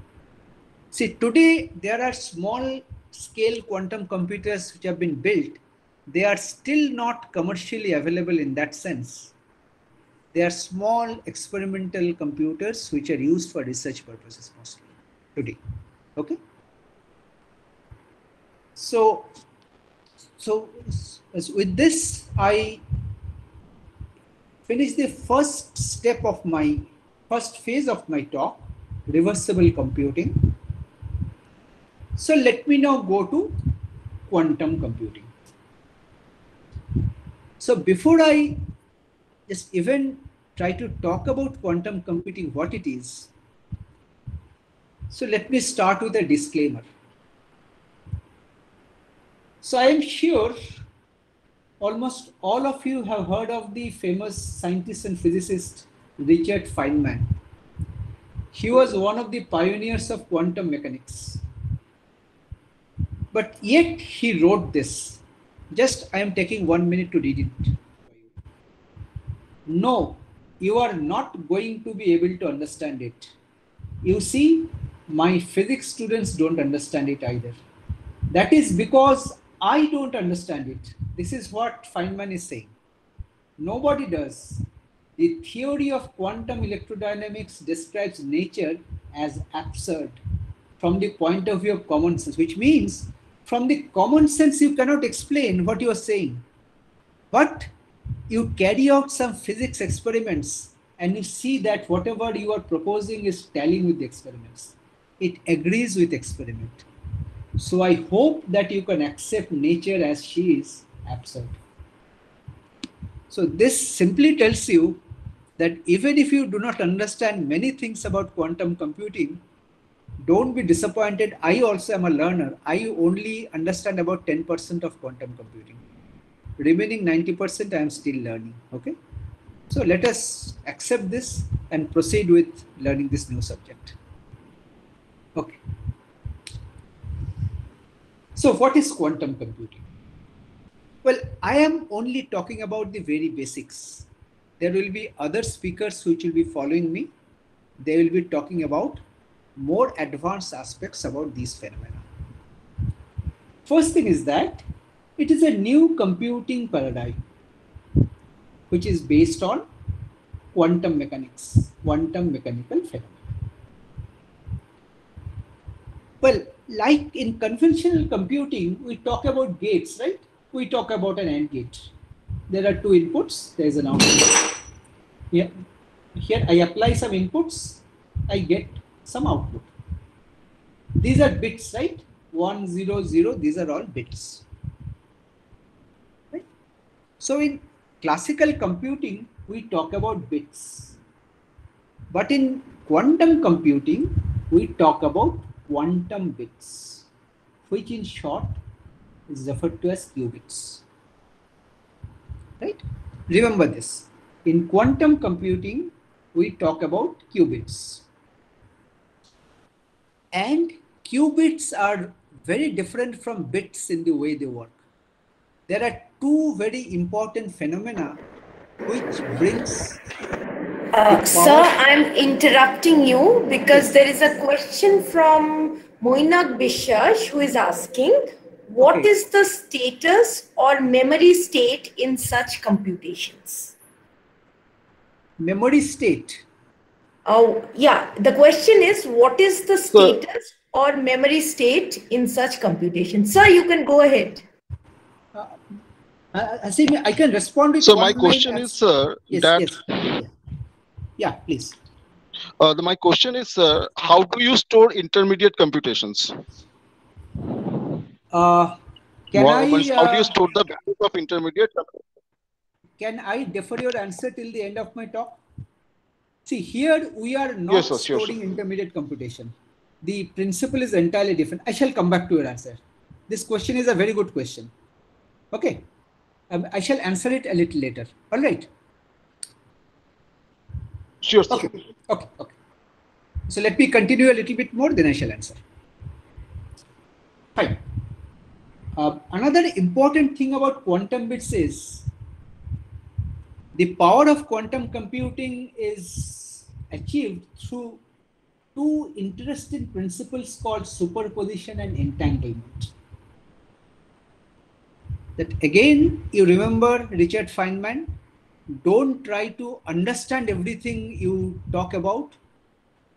See, today there are small scale quantum computers which have been built. They are still not commercially available in that sense. They are small experimental computers which are used for research purposes mostly today. Okay. So with this, I finish the first phase of my talk, reversible computing. So let me now go to quantum computing. So before I just even try to talk about quantum computing, what it is, so let me start with a disclaimer. So I am sure almost all of you have heard of the famous scientist and physicist Richard Feynman. He was one of the pioneers of quantum mechanics. But yet he wrote this. Just I am taking 1 minute to read it. No, you are not going to be able to understand it. You see, my physics students don't understand it either. That is because I don't understand it. This is what Feynman is saying. Nobody does. The theory of quantum electrodynamics describes nature as absurd from the point of view of common sense, which means from the common sense you cannot explain what you are saying. But you carry out some physics experiments and you see that whatever you are proposing is tallying with the experiments. It agrees with experiment. So I hope that you can accept nature as she is absurd. So this simply tells you that even if you do not understand many things about quantum computing, don't be disappointed. I also am a learner. I only understand about 10% of quantum computing. Remaining 90% I am still learning. Okay. So let us accept this and proceed with learning this new subject. Okay. So what is quantum computing? Well, I am only talking about the very basics. There will be other speakers which will be following me. They will be talking about more advanced aspects about these phenomena. First thing is that it is a new computing paradigm which is based on quantum mechanics, quantum mechanical phenomena. Well, like in conventional computing, we talk about gates, right? We talk about an AND gate. There are two inputs, there is an output. Here I apply some inputs, I get some output. These are bits, right? 1, 0, 0, these are all bits. Right? So in classical computing, we talk about bits. But in quantum computing, we talk about quantum bits, which in short is referred to as qubits. Right? Remember this. In quantum computing, we talk about qubits. And qubits are very different from bits in the way they work. There are two very important phenomena which brings Sir, I'm interrupting you because there is a question from Moinak Bishash who is asking, what is the status or memory state in such computations? Memory state? Oh, yeah. The question is, what is the status or memory state in such computations? Sir, you can go ahead. I can respond with so my question is, sir, yeah, please. My question is, how do you store intermediate computations? How do you store the value of intermediate? Can I defer your answer till the end of my talk? See, here we are not storing intermediate computation. The principle is entirely different. I shall come back to your answer. This question is a very good question. Okay. I shall answer it a little later. All right. Sure, sir. Okay. So let me continue a little bit more, then I shall answer. Fine. Another important thing about quantum bits is the power of quantum computing is achieved through two interesting principles called superposition and entanglement. That again, you remember Richard Feynman, don't try to understand everything you talk about.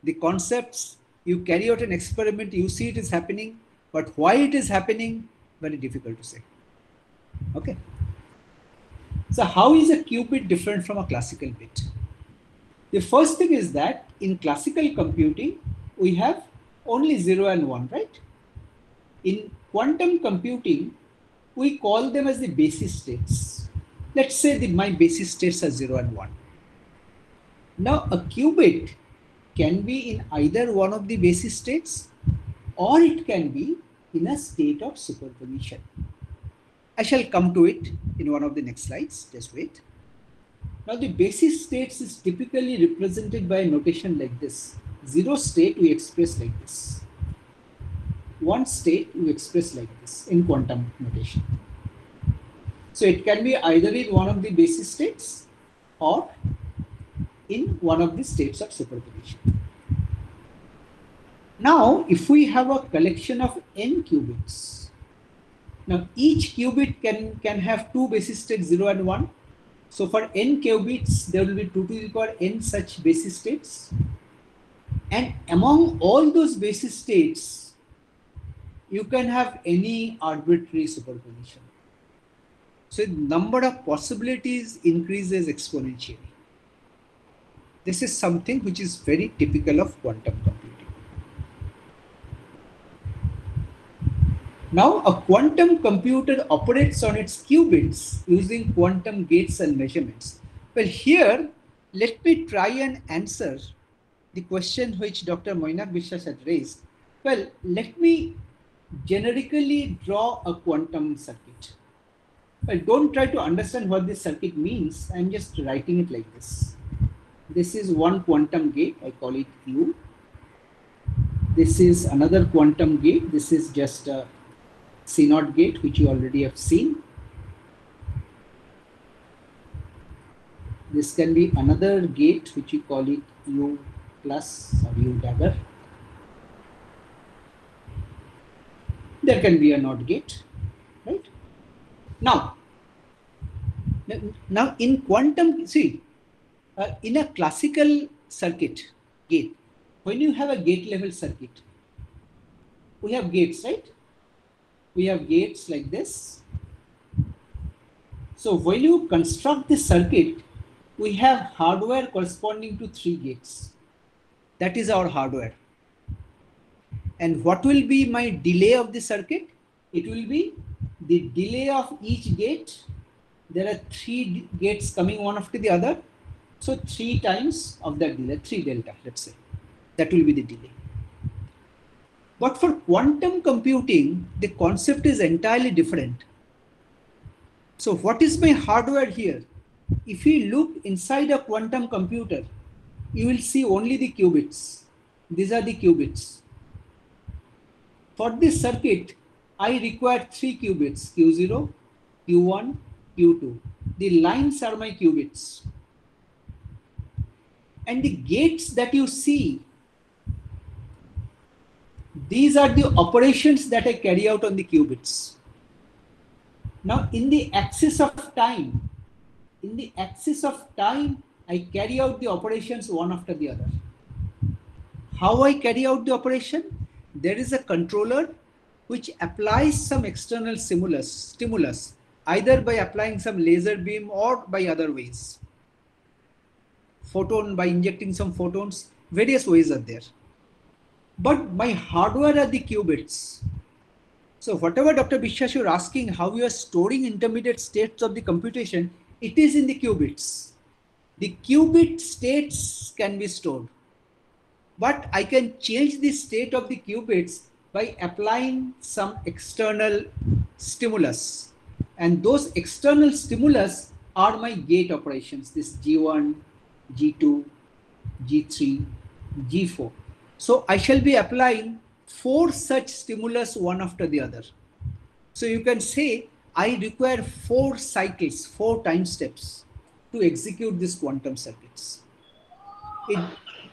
The concepts, you carry out an experiment, you see it is happening, but why it is happening, very difficult to say. Okay. So how is a qubit different from a classical bit? The first thing is that in classical computing, we have only 0 and 1, right? In quantum computing, we call them as the basis states. Let's say my basis states are 0 and 1. Now a qubit can be in either one of the basis states, or it can be in a state of superposition. I shall come to it in one of the next slides, just wait. Now the basis states is typically represented by a notation like this. 0 state we express like this. 1 state we express like this in quantum notation. So it can be either in one of the basis states or in one of the states of superposition. Now, if we have a collection of n qubits, now each qubit can have two basis states 0 and 1. So for n qubits, there will be 2 to the power n such basis states. And among all those basis states, you can have any arbitrary superposition. So the number of possibilities increases exponentially. This is something which is very typical of quantum computing. Now, a quantum computer operates on its qubits using quantum gates and measurements. Well, here, let me try and answer the question which Dr. Moinak Bishash had raised. Well, let me generically draw a quantum circuit. Well, don't try to understand what this circuit means. I'm just writing it like this. This is one quantum gate. I call it Q. This is another quantum gate. This is just a C0 gate, which you already have seen. This can be another gate, which you call it U plus or U dagger. There can be a NOT gate, right? Now in quantum, see, in a classical circuit gate, when you have a gate level circuit, we have gates, right? We have gates like this. So when you construct this circuit, we have hardware corresponding to 3 gates. That is our hardware. And what will be my delay of the circuit? It will be the delay of each gate. There are 3 gates coming one after the other. So 3 times of that delay, 3 delta, let's say. That will be the delay. But for quantum computing, the concept is entirely different. So what is my hardware here? If you look inside a quantum computer, you will see only the qubits. These are the qubits. For this circuit, I require 3 qubits, Q0, Q1, Q2. The lines are my qubits. And the gates that you see, these are the operations that I carry out on the qubits. Now, in the axis of time, I carry out the operations one after the other. How I carry out the operation? There is a controller which applies some external stimulus, either by applying some laser beam or by other ways. Photon, by injecting some photons, various ways are there. But my hardware are the qubits. So whatever Dr. Biswas, you're asking how you are storing intermediate states of the computation, it is in the qubits. The qubit states can be stored. But I can change the state of the qubits by applying some external stimulus. And those external stimulus are my gate operations, this G1, G2, G3, G4. So I shall be applying 4 such stimulus one after the other. So you can say I require 4 cycles, 4 time steps to execute these quantum circuits.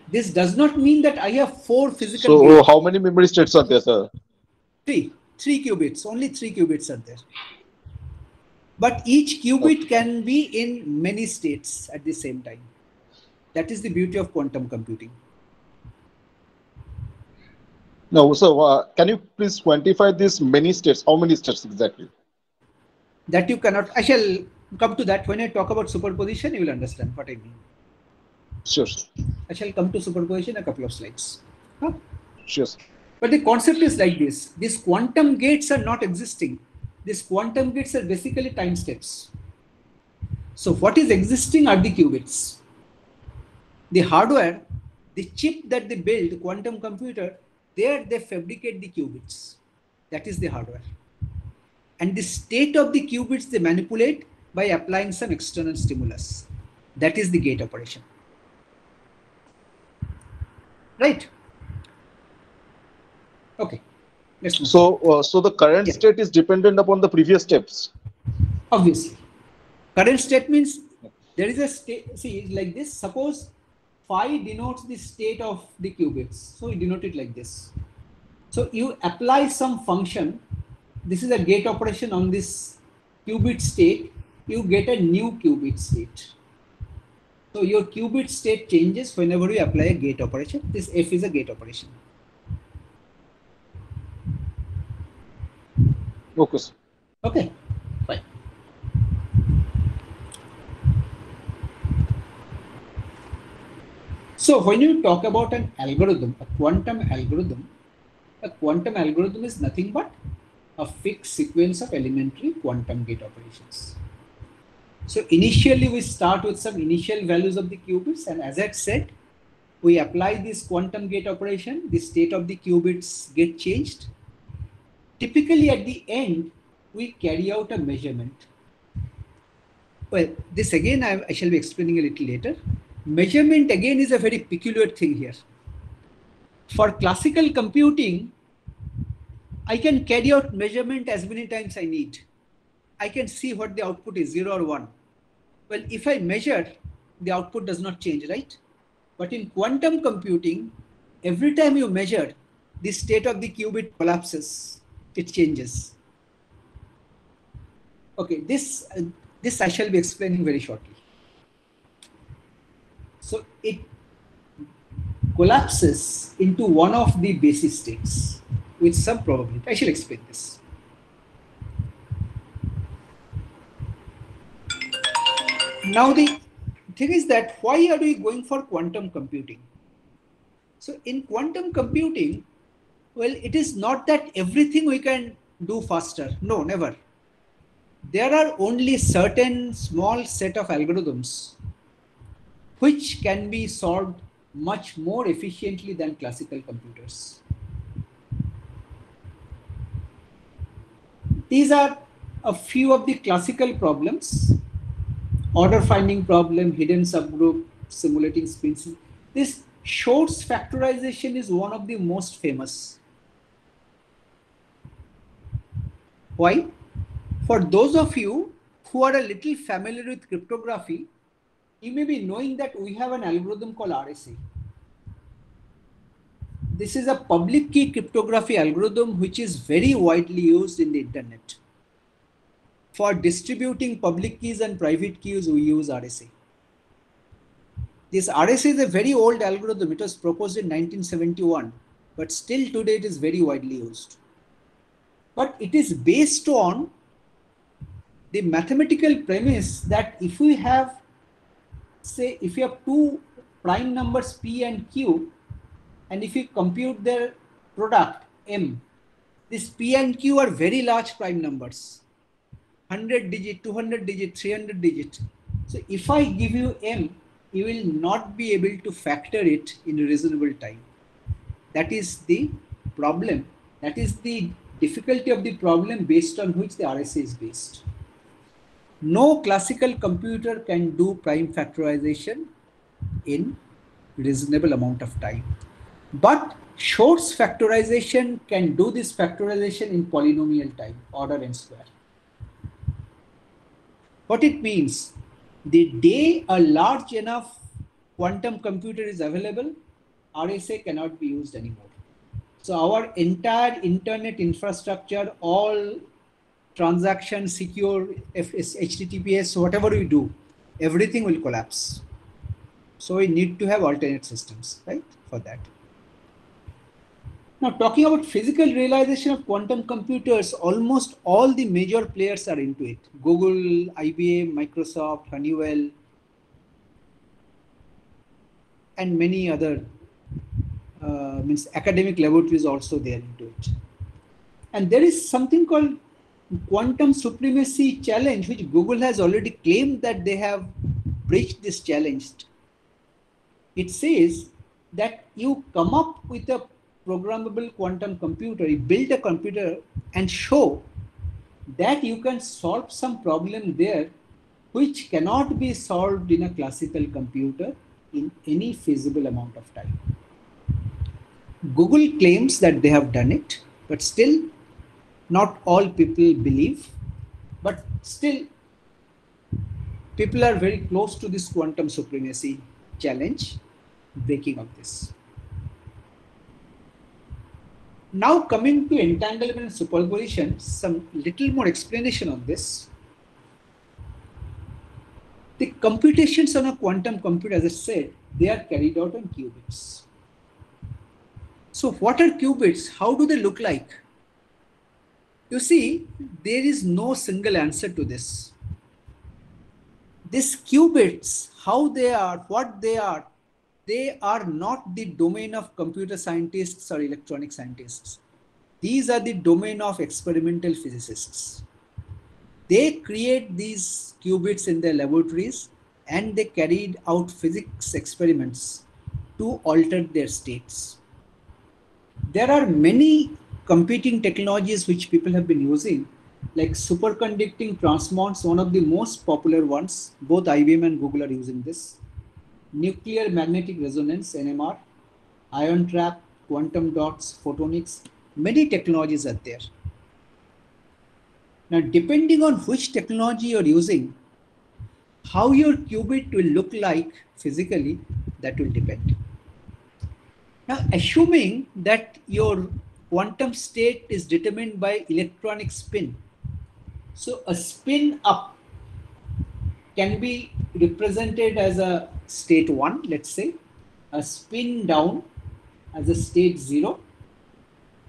This does not mean that I have 4 physical So gates. how many memory states are there, sir? 3 qubits, only 3 qubits are there. But each qubit can be in many states at the same time. That is the beauty of quantum computing. No, so can you please quantify these many states? How many states exactly? That you cannot. I shall come to that when I talk about superposition. You will understand what I mean. Sure. I shall come to superposition in a couple of slides. Huh? Sure. But the concept is like this. These quantum gates are not existing. These quantum gates are basically time steps. So what is existing are the qubits. The hardware, the chip that they build, quantum computer, there they fabricate the qubits. That is the hardware. And the state of the qubits they manipulate by applying some external stimulus. That is the gate operation. Right? Okay. Let's move. So the current state is dependent upon the previous steps. Obviously. Current state means there is a state, see, like this. Suppose phi denotes the state of the qubits. So we denote it like this. So you apply some function. This is a gate operation on this qubit state. You get a new qubit state. So your qubit state changes whenever you apply a gate operation. This F is a gate operation. Okay. Okay, fine. So when you talk about an algorithm, a quantum algorithm is nothing but a fixed sequence of elementary quantum gate operations. So initially we start with some initial values of the qubits, and as I said, we apply this quantum gate operation, the state of the qubits get changed. Typically at the end, we carry out a measurement. Well, this again I shall be explaining a little later. Measurement again is a very peculiar thing here. For classical computing, I can carry out measurement as many times I need. I can see what the output is, 0 or 1. Well, if I measure, the output does not change, right? But in quantum computing, every time you measure, the state of the qubit collapses. It changes. Okay, this I shall be explaining very shortly. So it collapses into one of the basis states with some probability. I shall explain this. Now the thing is that why are we going for quantum computing? So in quantum computing, Well, it is not that everything we can do faster. No, never. There are only certain small set of algorithms which can be solved much more efficiently than classical computers. These are a few of the classical problems: order finding problem, hidden subgroup, simulating spins. This Shor's factorization is one of the most famous. Why? For those of you who are a little familiar with cryptography, you may be knowing that we have an algorithm called RSA. This is a public key cryptography algorithm which is very widely used in the internet. For distributing public keys and private keys, we use RSA. This RSA is a very old algorithm. It was proposed in 1971, but still today it is very widely used. But it is based on the mathematical premise that if we have, say, if you have two prime numbers P and Q, and if you compute their product M, this P and Q are very large prime numbers, 100 digit, 200 digit, 300 digit. So if I give you M, you will not be able to factor it in a reasonable time. That is the problem. That is the difficulty of the problem based on which the RSA is based. No classical computer can do prime factorization in reasonable amount of time. But Shor's factorization can do this factorization in polynomial time, order n square. What it means, the day a large enough quantum computer is available, RSA cannot be used anymore. So our entire internet infrastructure, all transactions, secure, HTTPS, whatever we do, everything will collapse. So we need to have alternate systems, right, for that. Now, talking about physical realization of quantum computers, almost all the major players are into it. Google, IBM, Microsoft, Honeywell, and many other academic laboratories also there into it. And there is something called quantum supremacy challenge, which Google has already claimed that they have breached this challenge. It says that you come up with a programmable quantum computer, you build a computer and show that you can solve some problem there which cannot be solved in a classical computer in any feasible amount of time. Google claims that they have done it, but still not all people believe, but still people are very close to this quantum supremacy challenge, breaking of this. Now coming to entanglement and superposition, some little more explanation on this. The computations on a quantum computer, as I said, they are carried out on qubits. So what are qubits? How do they look like? You see, there is no single answer to this. These qubits, how they are, what they are not the domain of computer scientists or electronic scientists. These are the domain of experimental physicists. They create these qubits in their laboratories and they carried out physics experiments to alter their states. There are many competing technologies which people have been using, like superconducting transmons, one of the most popular ones. Both IBM and Google are using this. Nuclear magnetic resonance, NMR, ion trap, quantum dots, photonics, many technologies are there. Now, depending on which technology you're using, how your qubit will look like physically, that will depend. Now, assuming that your quantum state is determined by electronic spin, so a spin up can be represented as a state 1, let's say, a spin down as a state 0.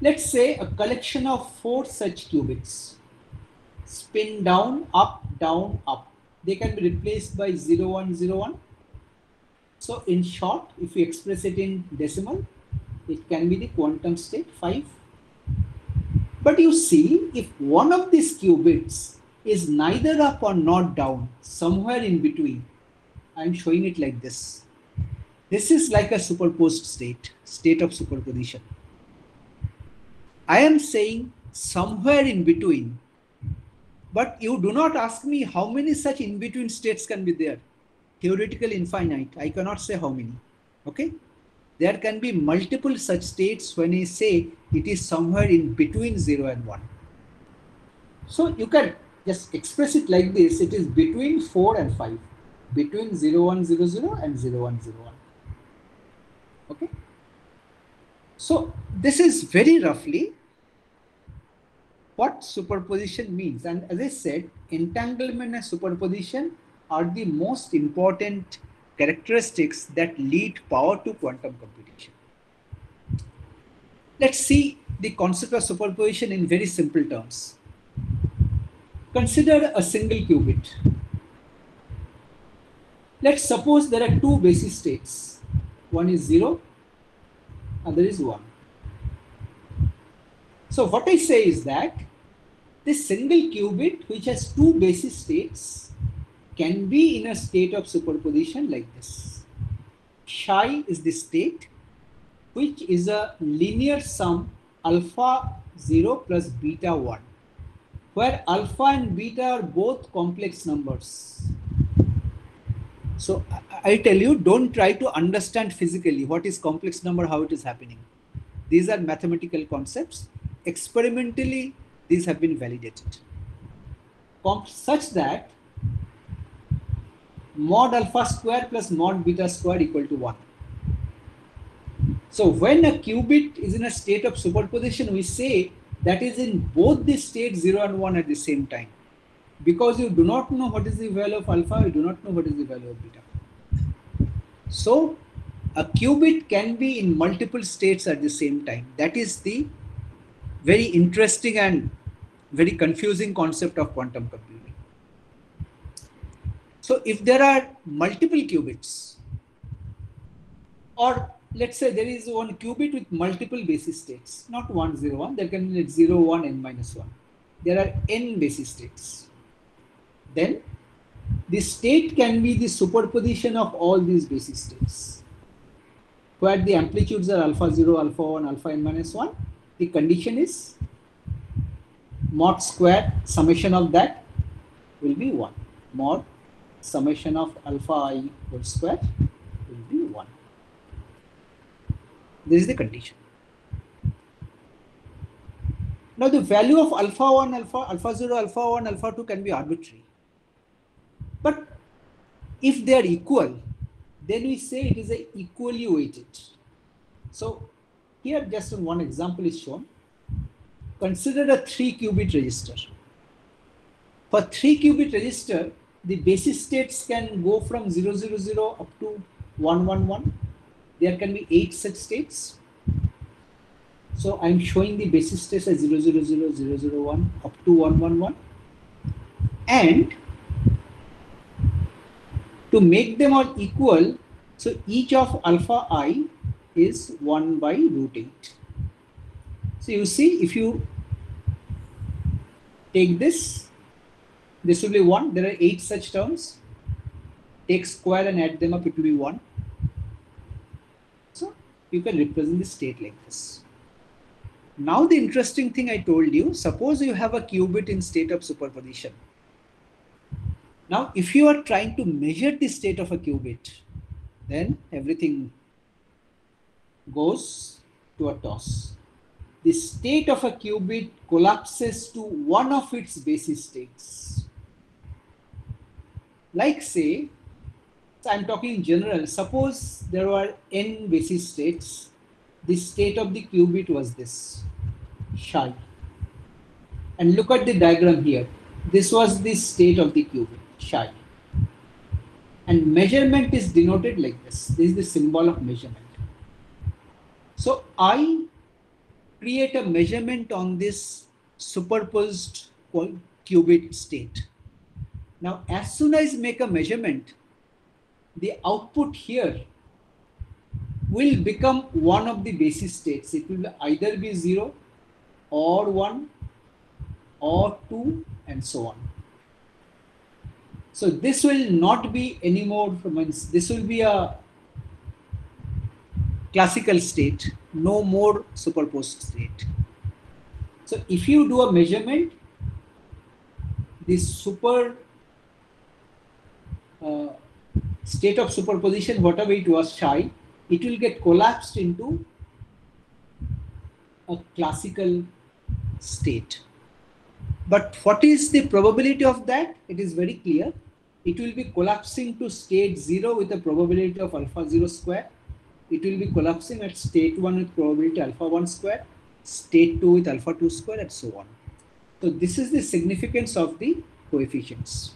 Let's say a collection of 4 such qubits. Spin down, up, up. They can be replaced by 0, 1, 0, 1. So in short, if we express it in decimal, It can be the quantum state 5. But you see, if one of these qubits is neither up or not down, somewhere in between, I'm showing it like this. This is like a superposed state of superposition. I am saying somewhere in between, but you do not ask me how many such in-between states can be there. Theoretical infinite, I cannot say how many, okay? There can be multiple such states when I say it is somewhere in between 0 and 1. So you can just express it like this. It is between 4 and 5, between 0100 and 0101. Okay. So this is very roughly what superposition means. And as I said, entanglement and superposition are the most important characteristics that lead power to quantum computation. Let's see the concept of superposition in very simple terms. Consider a single qubit. Let's suppose there are two basis states. One is 0, other is 1. So what I say is that this single qubit, which has two basis states, can be in a state of superposition like this. Psi is the state, which is a linear sum alpha 0 plus beta 1, where alpha and beta are both complex numbers. So I tell you, don't try to understand physically what is complex number, how it is happening. These are mathematical concepts. Experimentally, these have been validated. Such that mod alpha square plus mod beta square equal to 1. So when a qubit is in a state of superposition, we say that is in both the states 0 and 1 at the same time. Because you do not know what is the value of alpha, you do not know what is the value of beta. So a qubit can be in multiple states at the same time. That is the very interesting and very confusing concept of quantum computing. So if there are multiple qubits, or let's say there is one qubit with multiple basis states, not 1, 0, 1, there can be 0, 1, n minus 1. There are n basis states. Then the state can be the superposition of all these basis states, where the amplitudes are alpha 0, alpha 1, alpha n minus 1. The condition is mod square summation of that will be 1. Mod summation of alpha I whole square will be 1. This is the condition. Now the value of alpha 1, alpha 0, alpha 1, alpha 2 can be arbitrary. But if they are equal, then we say it is a equally weighted. So here just one example is shown. Consider a 3 qubit register. For 3 qubit register, the basis states can go from 000 up to 111. There can be 8 such states. So I'm showing the basis states as 000, 001 up to 111. And to make them all equal, so each of alpha I is 1 by root 8. So you see, if you take this will be 1. There are 8 such terms. Take square and add them up, it will be 1. So you can represent the state like this. Now the interesting thing I told you, suppose you have a qubit in state of superposition. Now if you are trying to measure the state of a qubit, then everything goes to a toss. The state of a qubit collapses to one of its basis states. Like say, so I'm talking in general, suppose there were n basis states. The state of the qubit was this, psi. And look at the diagram here. This was the state of the qubit, psi. And measurement is denoted like this. This is the symbol of measurement. So I create a measurement on this superposed qubit state. Now, as soon as I make a measurement, the output here will become one of the basis states. It will either be 0 or 1 or 2 and so on. So this will not be anymore, this will be a classical state, no more superposed state. So if you do a measurement, this state of superposition, whatever it was psi, it will get collapsed into a classical state. But what is the probability of that? It is very clear. It will be collapsing to state 0 with a probability of alpha 0 square. It will be collapsing at state 1 with probability alpha 1 square, state 2 with alpha 2 square, and so on. So this is the significance of the coefficients.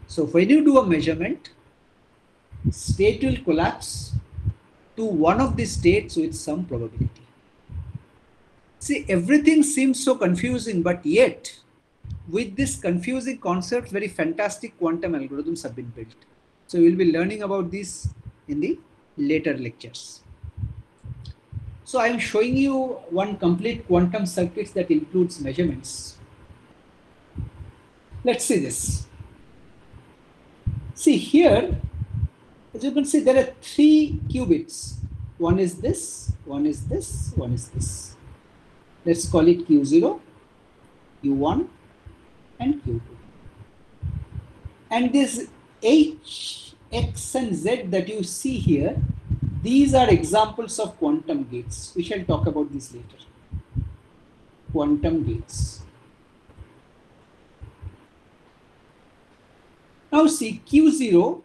So when you do a measurement, state will collapse to one of the states with some probability. See, everything seems so confusing, but yet with this confusing concept, very fantastic quantum algorithms have been built. So we'll be learning about this in the later lectures. So I'm showing you one complete quantum circuit that includes measurements. Let's see this. See here, as you can see, there are 3 qubits. One is this, one is this, one is this. Let's call it Q0, Q1, and Q2. And this H, X, and Z that you see here, these are examples of quantum gates. We shall talk about this later. Quantum gates. Now see, Q0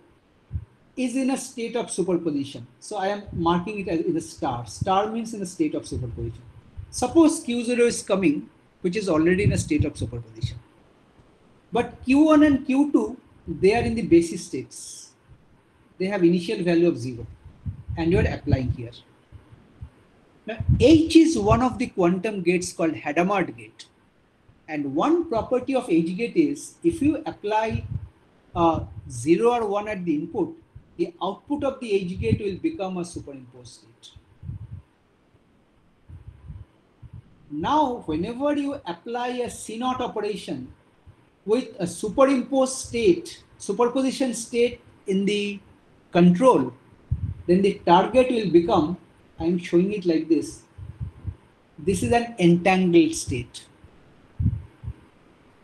is in a state of superposition. So I am marking it as in a star. Star means in a state of superposition. Suppose Q0 is coming, which is already in a state of superposition. But Q1 and Q2, they are in the basis states. They have initial value of 0. And you are applying here. Now, H is one of the quantum gates called Hadamard gate. And one property of H gate is, if you apply 0 or 1 at the input, the output of the H gate will become a superimposed state. Now, whenever you apply a C0 operation with a superposition state in the control, then the target will become, I am showing it like this. This is an entangled state.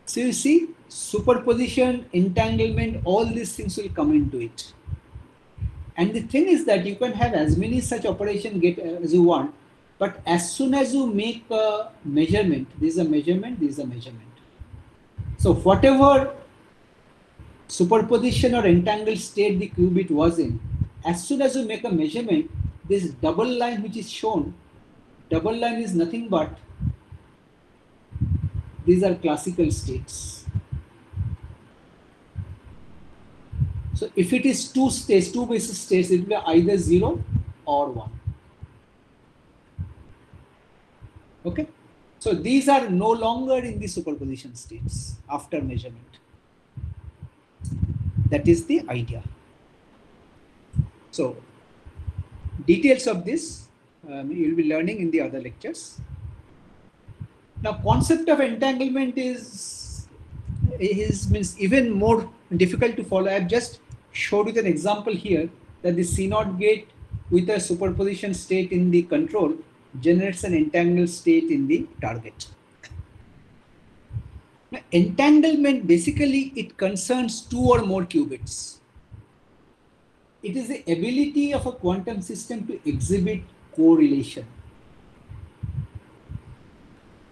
So you see, superposition, entanglement, all these things will come into it. And the thing is that you can have as many such operations as you want, but as soon as you make a measurement, this is a measurement, this is a measurement. So whatever superposition or entangled state the qubit was in, as soon as you make a measurement, this double line which is shown, double line is nothing but, these are classical states. So if it is 2 states, 2 basis states, it will be either 0 or 1. Okay, so these are no longer in the superposition states after measurement. That is the idea. So details of this you will be learning in the other lectures. Now, concept of entanglement is means even more difficult to follow. I have just showed you an example here that the C0 gate with a superposition state in the control generates an entangled state in the target. Now, entanglement basically it concerns 2 or more qubits. It is the ability of a quantum system to exhibit correlation.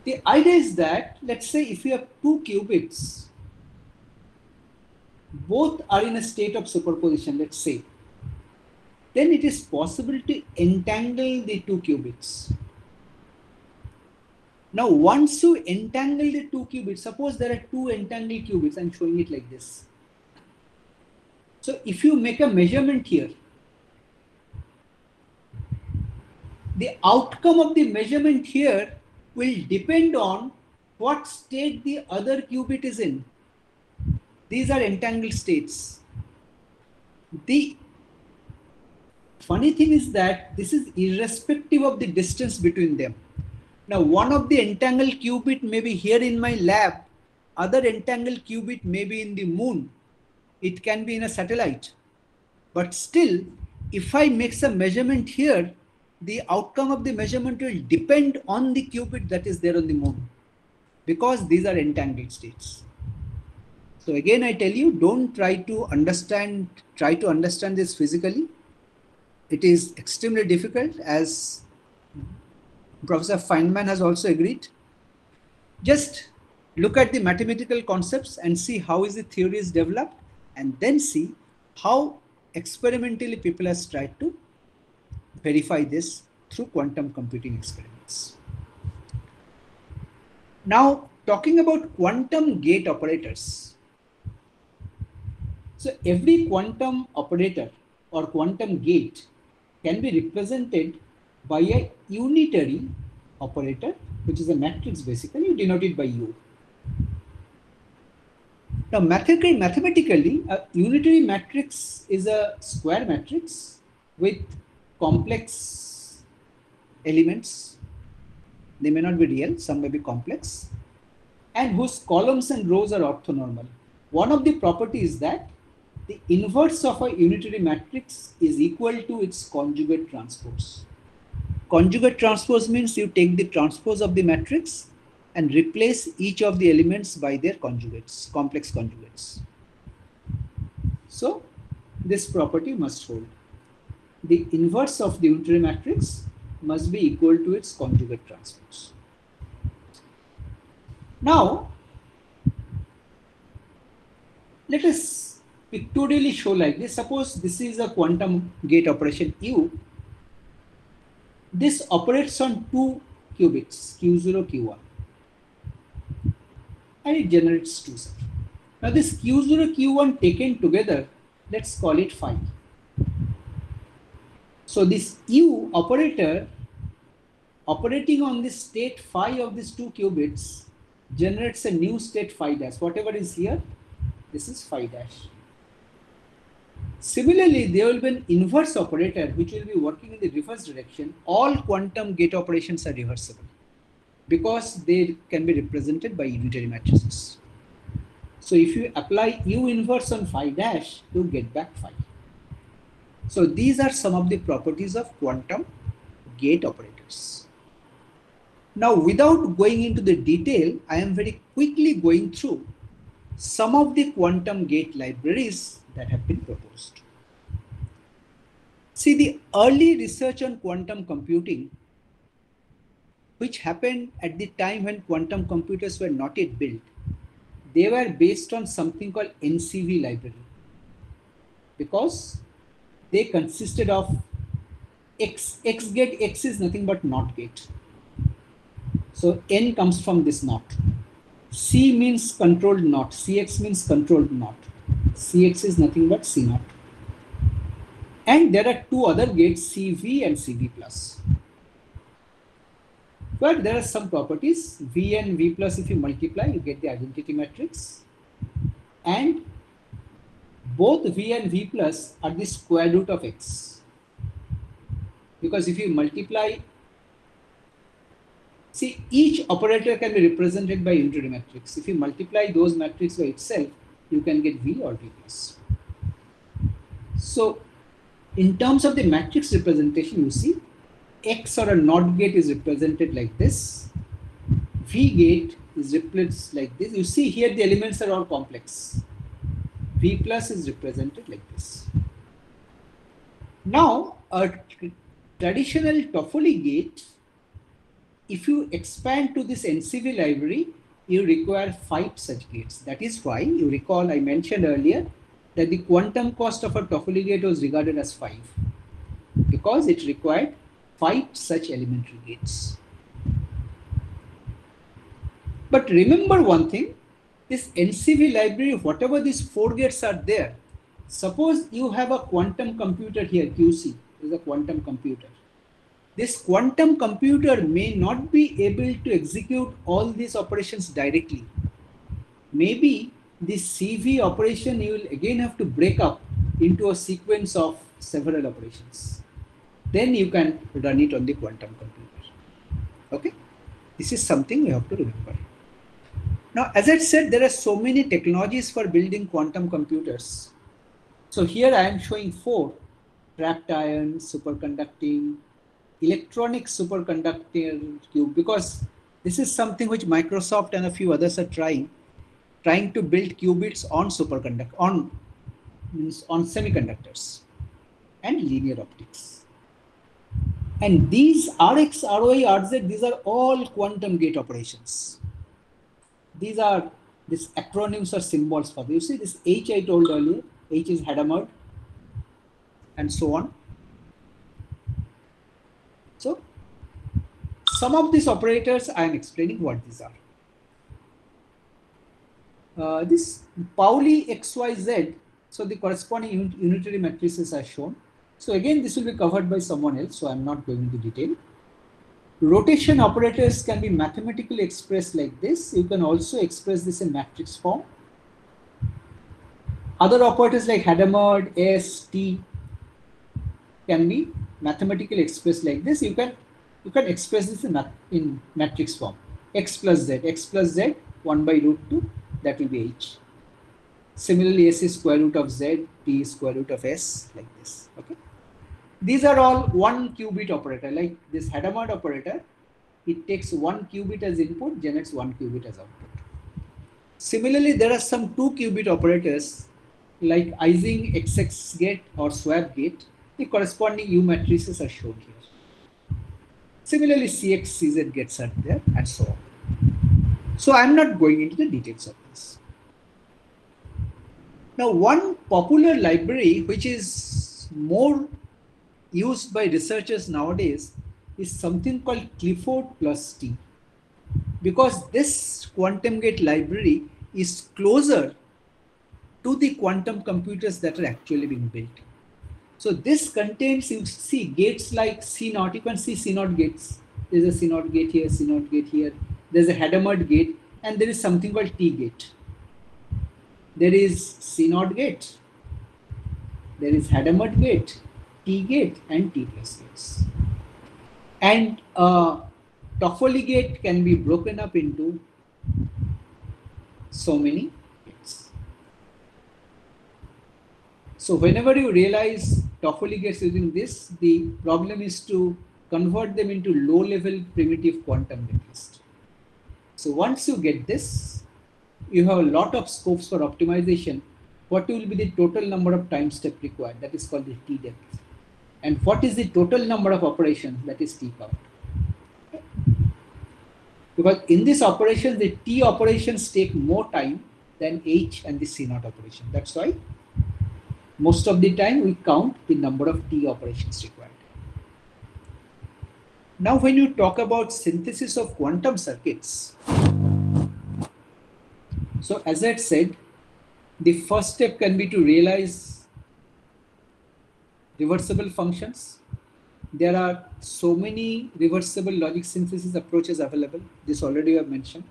The idea is that, let's say if you have 2 qubits, both are in a state of superposition, let's say, then it is possible to entangle the 2 qubits. Now, once you entangle the 2 qubits, suppose there are 2 entangled qubits, I'm showing it like this. So if you make a measurement here, the outcome of the measurement here will depend on what state the other qubit is in. These are entangled states. The funny thing is that this is irrespective of the distance between them. Now, one of the entangled qubit may be here in my lab, other entangled qubit may be in the moon, it can be in a satellite. But still, if I make some measurement here, the outcome of the measurement will depend on the qubit that is there on the moon, because these are entangled states. So again, I tell you, don't try to understand this physically. It is extremely difficult, as Professor Feynman has also agreed. Just look at the mathematical concepts and see how is the theory is developed, and then see how experimentally people have tried to verify this through quantum computing experiments. Now, talking about quantum gate operators. So every quantum operator or quantum gate can be represented by a unitary operator, which is a matrix basically. You denote it by U. Now, mathematically, a unitary matrix is a square matrix with complex elements. They may not be real, some may be complex, and whose columns and rows are orthonormal. One of the properties is that the inverse of a unitary matrix is equal to its conjugate transpose. Conjugate transpose means you take the transpose of the matrix and replace each of the elements by their conjugates, complex conjugates. So this property must hold. The inverse of the unitary matrix must be equal to its conjugate transpose. Now, let us pictorially show like this. Suppose this is a quantum gate operation U. This operates on two qubits, Q0, Q1. And it generates two such. Now this Q0, Q1 taken together, let's call it phi. So this U operator operating on this state phi of these two qubits generates a new state phi dash. Whatever is here, this is phi dash. Similarly, there will be an inverse operator which will be working in the reverse direction. All quantum gate operations are reversible because they can be represented by unitary matrices. So if you apply U inverse on phi dash, you get back phi. So these are some of the properties of quantum gate operators. Now, without going into the detail, I am very quickly going through some of the quantum gate libraries that have been proposed. See, the early research on quantum computing, which happened at the time when quantum computers were not yet built, they were based on something called NCV library, because they consisted of X gate. X is nothing but NOT gate. So N comes from this NOT. C means controlled NOT. CX means controlled NOT. CX is nothing but C0. And there are two other gates, CV and CV plus. But there are some properties. V and V plus, if you multiply, you get the identity matrix. And both V and V plus are the square root of X. Because if you multiply, see, each operator can be represented by unitary matrix. If you multiply those matrices by itself, you can get V or V plus. So in terms of the matrix representation, you see X or a NOT gate is represented like this. V gate is replaced like this. You see here the elements are all complex. V plus is represented like this. Now, a traditional Toffoli gate, if you expand to this NCV library, you require 5 such gates. That is why you recall I mentioned earlier that the quantum cost of a Toffoli gate was regarded as 5, because it required 5 such elementary gates. But remember one thing, this NCV library, whatever these 4 gates are there, suppose you have a quantum computer here, QC is a quantum computer. This quantum computer may not be able to execute all these operations directly. Maybe this CV operation you will again have to break up into a sequence of several operations. then you can run it on the quantum computer. Okay, this is something you have to remember. Now, as I said, there are so many technologies for building quantum computers. So here I am showing 4: trapped ion, superconducting, electronic superconductor cube, because this is something which Microsoft and a few others are trying to build qubits on on semiconductors and linear optics. And these Rx, ROI, RZ, these are all quantum gate operations. These acronyms or symbols for this. You see this H I told earlier, H is Hadamard, and so on. So some of these operators I am explaining what these are. This Pauli XYZ, so the corresponding unitary matrices are shown. So again, this will be covered by someone else, so I'm not going into detail. Rotation operators can be mathematically expressed like this. You can also express this in matrix form. Other operators like Hadamard, S, T can be mathematically expressed like this. You can express this in matrix form. X plus Z, 1 by root 2, that will be H. Similarly, S is square root of Z, T is square root of S, like this. Okay. These are all 1 qubit operator. Like this Hadamard operator, it takes 1 qubit as input, generates 1 qubit as output. Similarly, there are some 2 qubit operators like Ising XX gate or swap gate. The corresponding U matrices are shown here. Similarly, CX, CZ gates are there, and so on. So I'm not going into the details of this. Now, one popular library which is more used by researchers nowadays is something called Clifford plus T, because this quantum gate library is closer to the quantum computers that are actually being built. So this contains, you see, gates like C0. You can see C0 gates. There's a C0 gate here, C0 gate here. There's a Hadamard gate, and there is something called T gate. There is C0 gate. There is Hadamard gate, T gate, and T plus gates. And Toffoli gate can be broken up into so many gates. So whenever you realize Toffoli gates using this, the problem is to convert them into low-level primitive quantum gate list. So once you get this, you have a lot of scopes for optimization. What will be the total number of time step required? That is called the T depth. And what is the total number of operations? That is T count. Because in this operation, the T operations take more time than H and the C0 operation. That's why most of the time we count the number of T operations required. Now, when you talk about synthesis of quantum circuits, so as I said, the first step can be to realize reversible functions. There are so many reversible logic synthesis approaches available. This already I have mentioned.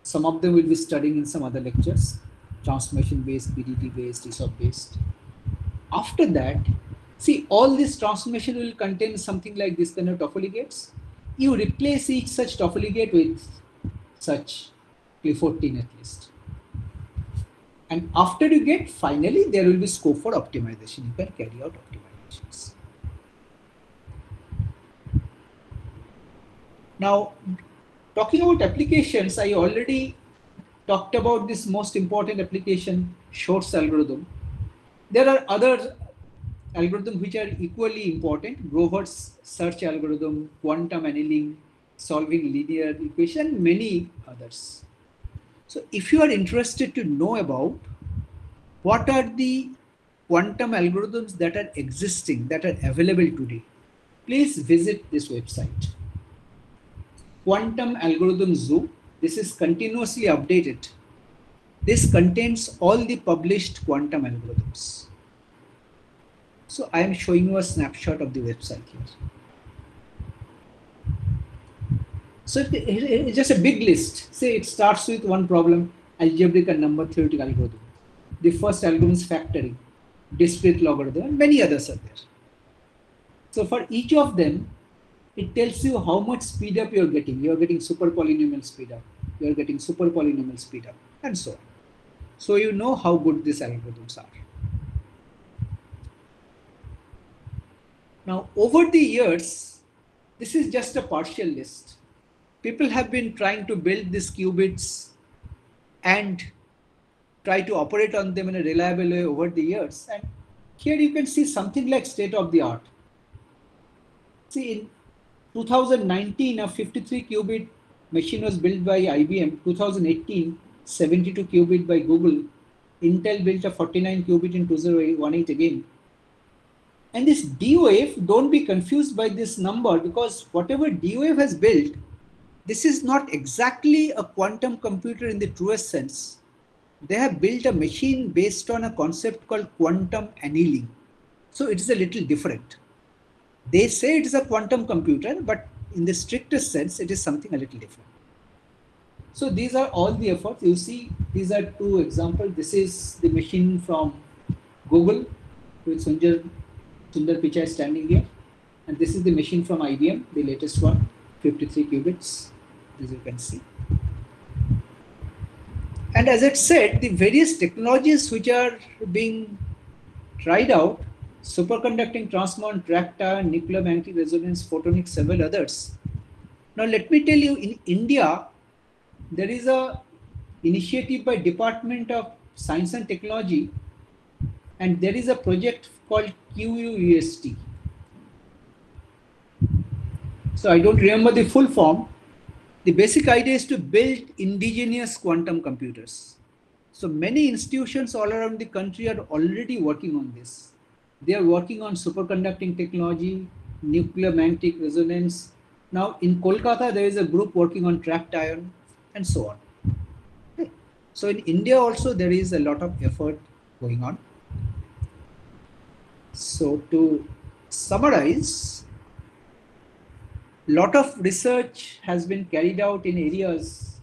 Some of them will be studying in some other lectures. Transformation based, BDT based, ESOP based. After that, see, all this transformation will contain something like this kind of Toffoli gates. You replace each such Toffoli gate with such Clifford T netlist. And after you get, finally, there will be scope for optimization. You can carry out optimizations. Now, talking about applications, I already talked about this most important application, Shor's algorithm. There are other algorithms which are equally important: Grover's search algorithm, quantum annealing, solving linear equation, many others. So if you are interested to know about what are the quantum algorithms that are existing, that are available today, please visit this website. Quantum Algorithm Zoo. This is continuously updated. This contains all the published quantum algorithms. So I am showing you a snapshot of the website here. So it's just a big list. Say it starts with one problem, algebraic and number theoretic algorithm. The first algorithm is factoring, discrete logarithm, and many others are there. So for each of them, it tells you how much speed up you're getting. You're getting super polynomial speed up. You're getting super polynomial speed up, and so on. So you know how good these algorithms are. Now, over the years, this is just a partial list. People have been trying to build these qubits and try to operate on them in a reliable way over the years. And here you can see something like state of the art. See, in 2019, a 53 qubit machine was built by IBM. 2018, 72 qubit by Google. Intel built a 49 qubit in 2018 again. And this DOF, don't be confused by this number, because whatever DOF has built, this is not exactly a quantum computer in the truest sense. They have built a machine based on a concept called quantum annealing. So it is a little different. They say it is a quantum computer, but in the strictest sense, it is something a little different. So these are all the efforts. You see, these are two examples. This is the machine from Google with Sundar Pichai standing here. And this is the machine from IBM, the latest one, 53 qubits, as you can see. And as I said, the various technologies which are being tried out, superconducting transmon, trapped ion, nuclear magnetic resonance, photonics, several others. Now let me tell you, in India, there is a initiative by Department of Science and Technology, and there is a project called QUUST. So I don't remember the full form. The basic idea is to build indigenous quantum computers. So many institutions all around the country are already working on this. They are working on superconducting technology, nuclear magnetic resonance. Now in Kolkata, there is a group working on trapped ion, and so on. Okay. So in India also, there is a lot of effort going on. So to summarize, lot of research has been carried out in areas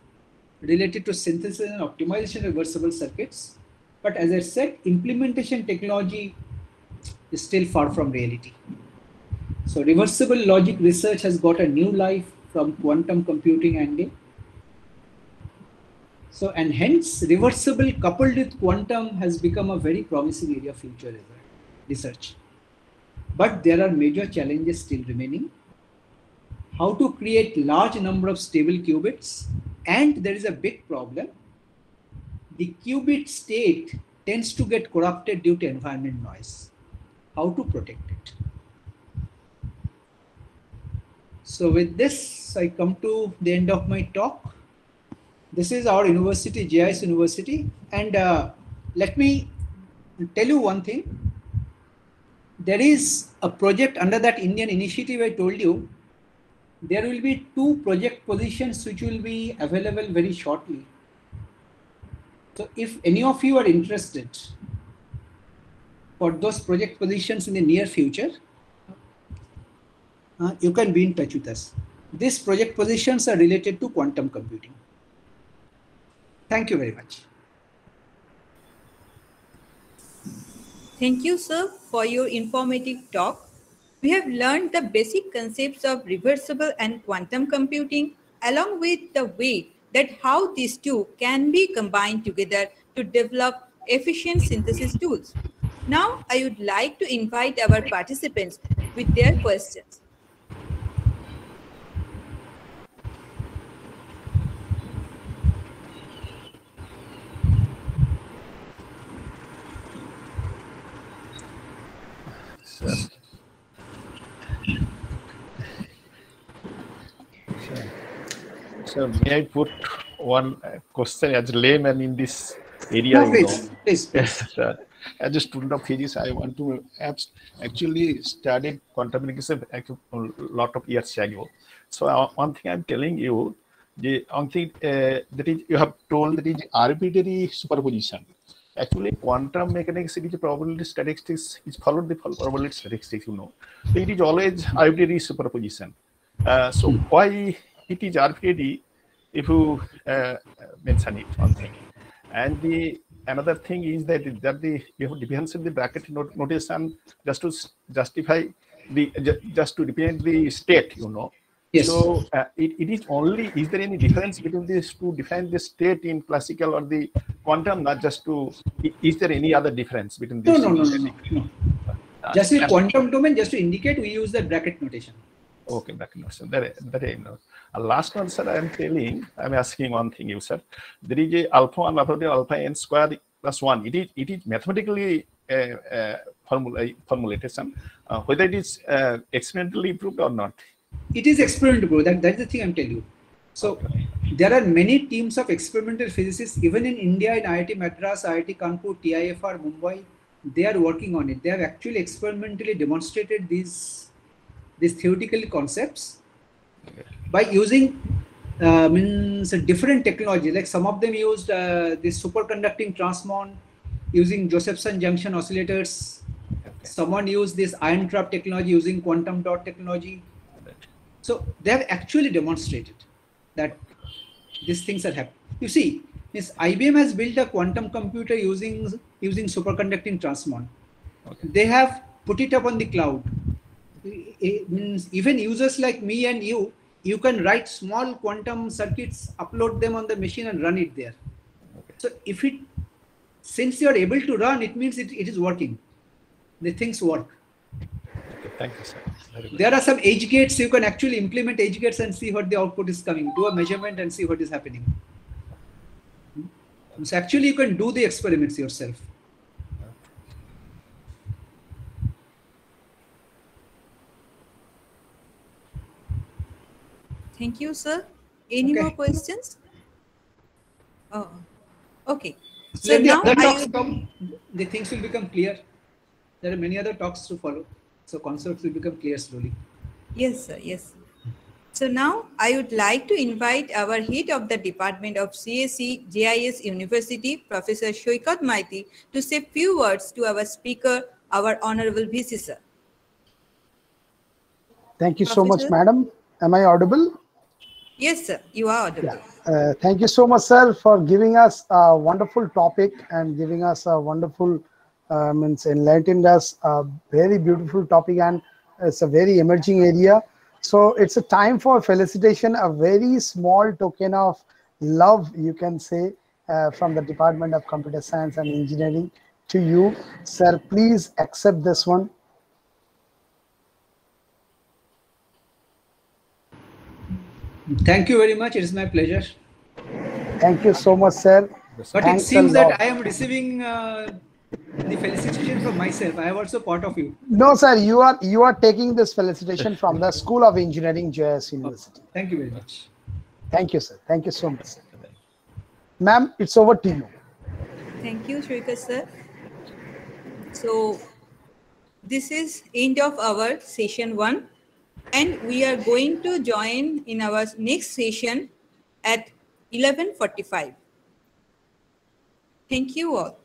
related to synthesis and optimization of reversible circuits. But as I said, implementation technology is still far from reality. So reversible logic research has got a new life from quantum computing angle. So, and hence reversible coupled with quantum has become a very promising area of future research. But there are major challenges still remaining. How to create large number of stable qubits, and there is a big problem. The qubit state tends to get corrupted due to environment noise. How to protect it? So with this, I come to the end of my talk. This is our university, JIS University, and let me tell you one thing. There is a project under that Indian initiative I told you. There will be 2 project positions which will be available very shortly. So if any of you are interested for those project positions in the near future, you can be in touch with us. These project positions are related to quantum computing. Thank you very much. Thank you, sir, for your informative talk. We have learned the basic concepts of reversible and quantum computing, along with the way that how these two can be combined together to develop efficient synthesis tools. Now, I would like to invite our participants with their questions. So may I put one question as a layman in this area? No, please. Yes, as a student of physics, I want to actually studied quantum mechanics a lot of years ago. So one thing I'm telling you, the one thing that is you have told that is arbitrary superposition. Actually, quantum mechanics it is probability statistics is followed the probability statistics, you know. So it is always arbitrary superposition. So why it is arbitrary if you mention it, one thing. And the another thing is that you have difference in the bracket notation just to justify just to represent the state, you know. Yes. So it is only, is there any difference between these to define the state in classical or the quantum, not just to, is there any other difference between these? No. Just in quantum domain, just to indicate, we use the bracket notation. Okay, bracket notation. That I know. Last one, sir, I'm asking one thing, you said. There is a alpha 1, alpha n square plus 1. It is mathematically formulation. Whether it is experimentally proved or not. It is experimental proof. That's the thing I'm telling you. So there are many teams of experimental physicists, even in India, in IIT Madras, IIT Kanpur, TIFR, Mumbai, they are working on it. They have actually experimentally demonstrated these theoretical concepts by using different technology. Like some of them used this superconducting transmon, using Josephson junction oscillators. Someone used this ion trap technology using quantum dot technology. So they have actually demonstrated that these things are happening. You see, IBM has built a quantum computer using superconducting transmon. They have put it up on the cloud. It means even users like me and you can write small quantum circuits, upload them on the machine and run it there. So since you are able to run, it means it is working. The things work. Thank you, sir. There are some edge gates. You can actually implement edge gates and see what the output is coming. Do a measurement and see what is happening. So actually, you can do the experiments yourself. Thank you, sir. Any more questions? Oh, okay. So now the things will become clear. There are many other talks to follow. So concepts will become clear slowly. Yes, sir. Yes. So now I would like to invite our head of the Department of CSE JIS University, Professor Shoikat Maiti, to say few words to our speaker, our Honorable VC, sir. Thank you so much, madam. Am I audible? Yes, sir. You are audible. Yeah. Thank you so much, sir, for giving us a wonderful topic and giving us a wonderful enlightened us a very beautiful topic, and it's a very emerging area. So it's a time for felicitation, a very small token of love, you can say, from the Department of Computer Science and Engineering to you. Sir, please accept this one. Thank you very much. It is my pleasure. Thank you so much, sir. But it seems that I am receiving the felicitation from myself. I am also part of you. No, sir. You are taking this felicitation from the School of Engineering, JIS University. Thank you very much. Thank you, sir. Thank you so much, sir. Ma'am, it's over to you. Thank you, Shoikat, sir. So this is end of our session 1, and we are going to join in our next session at 11:45. Thank you all.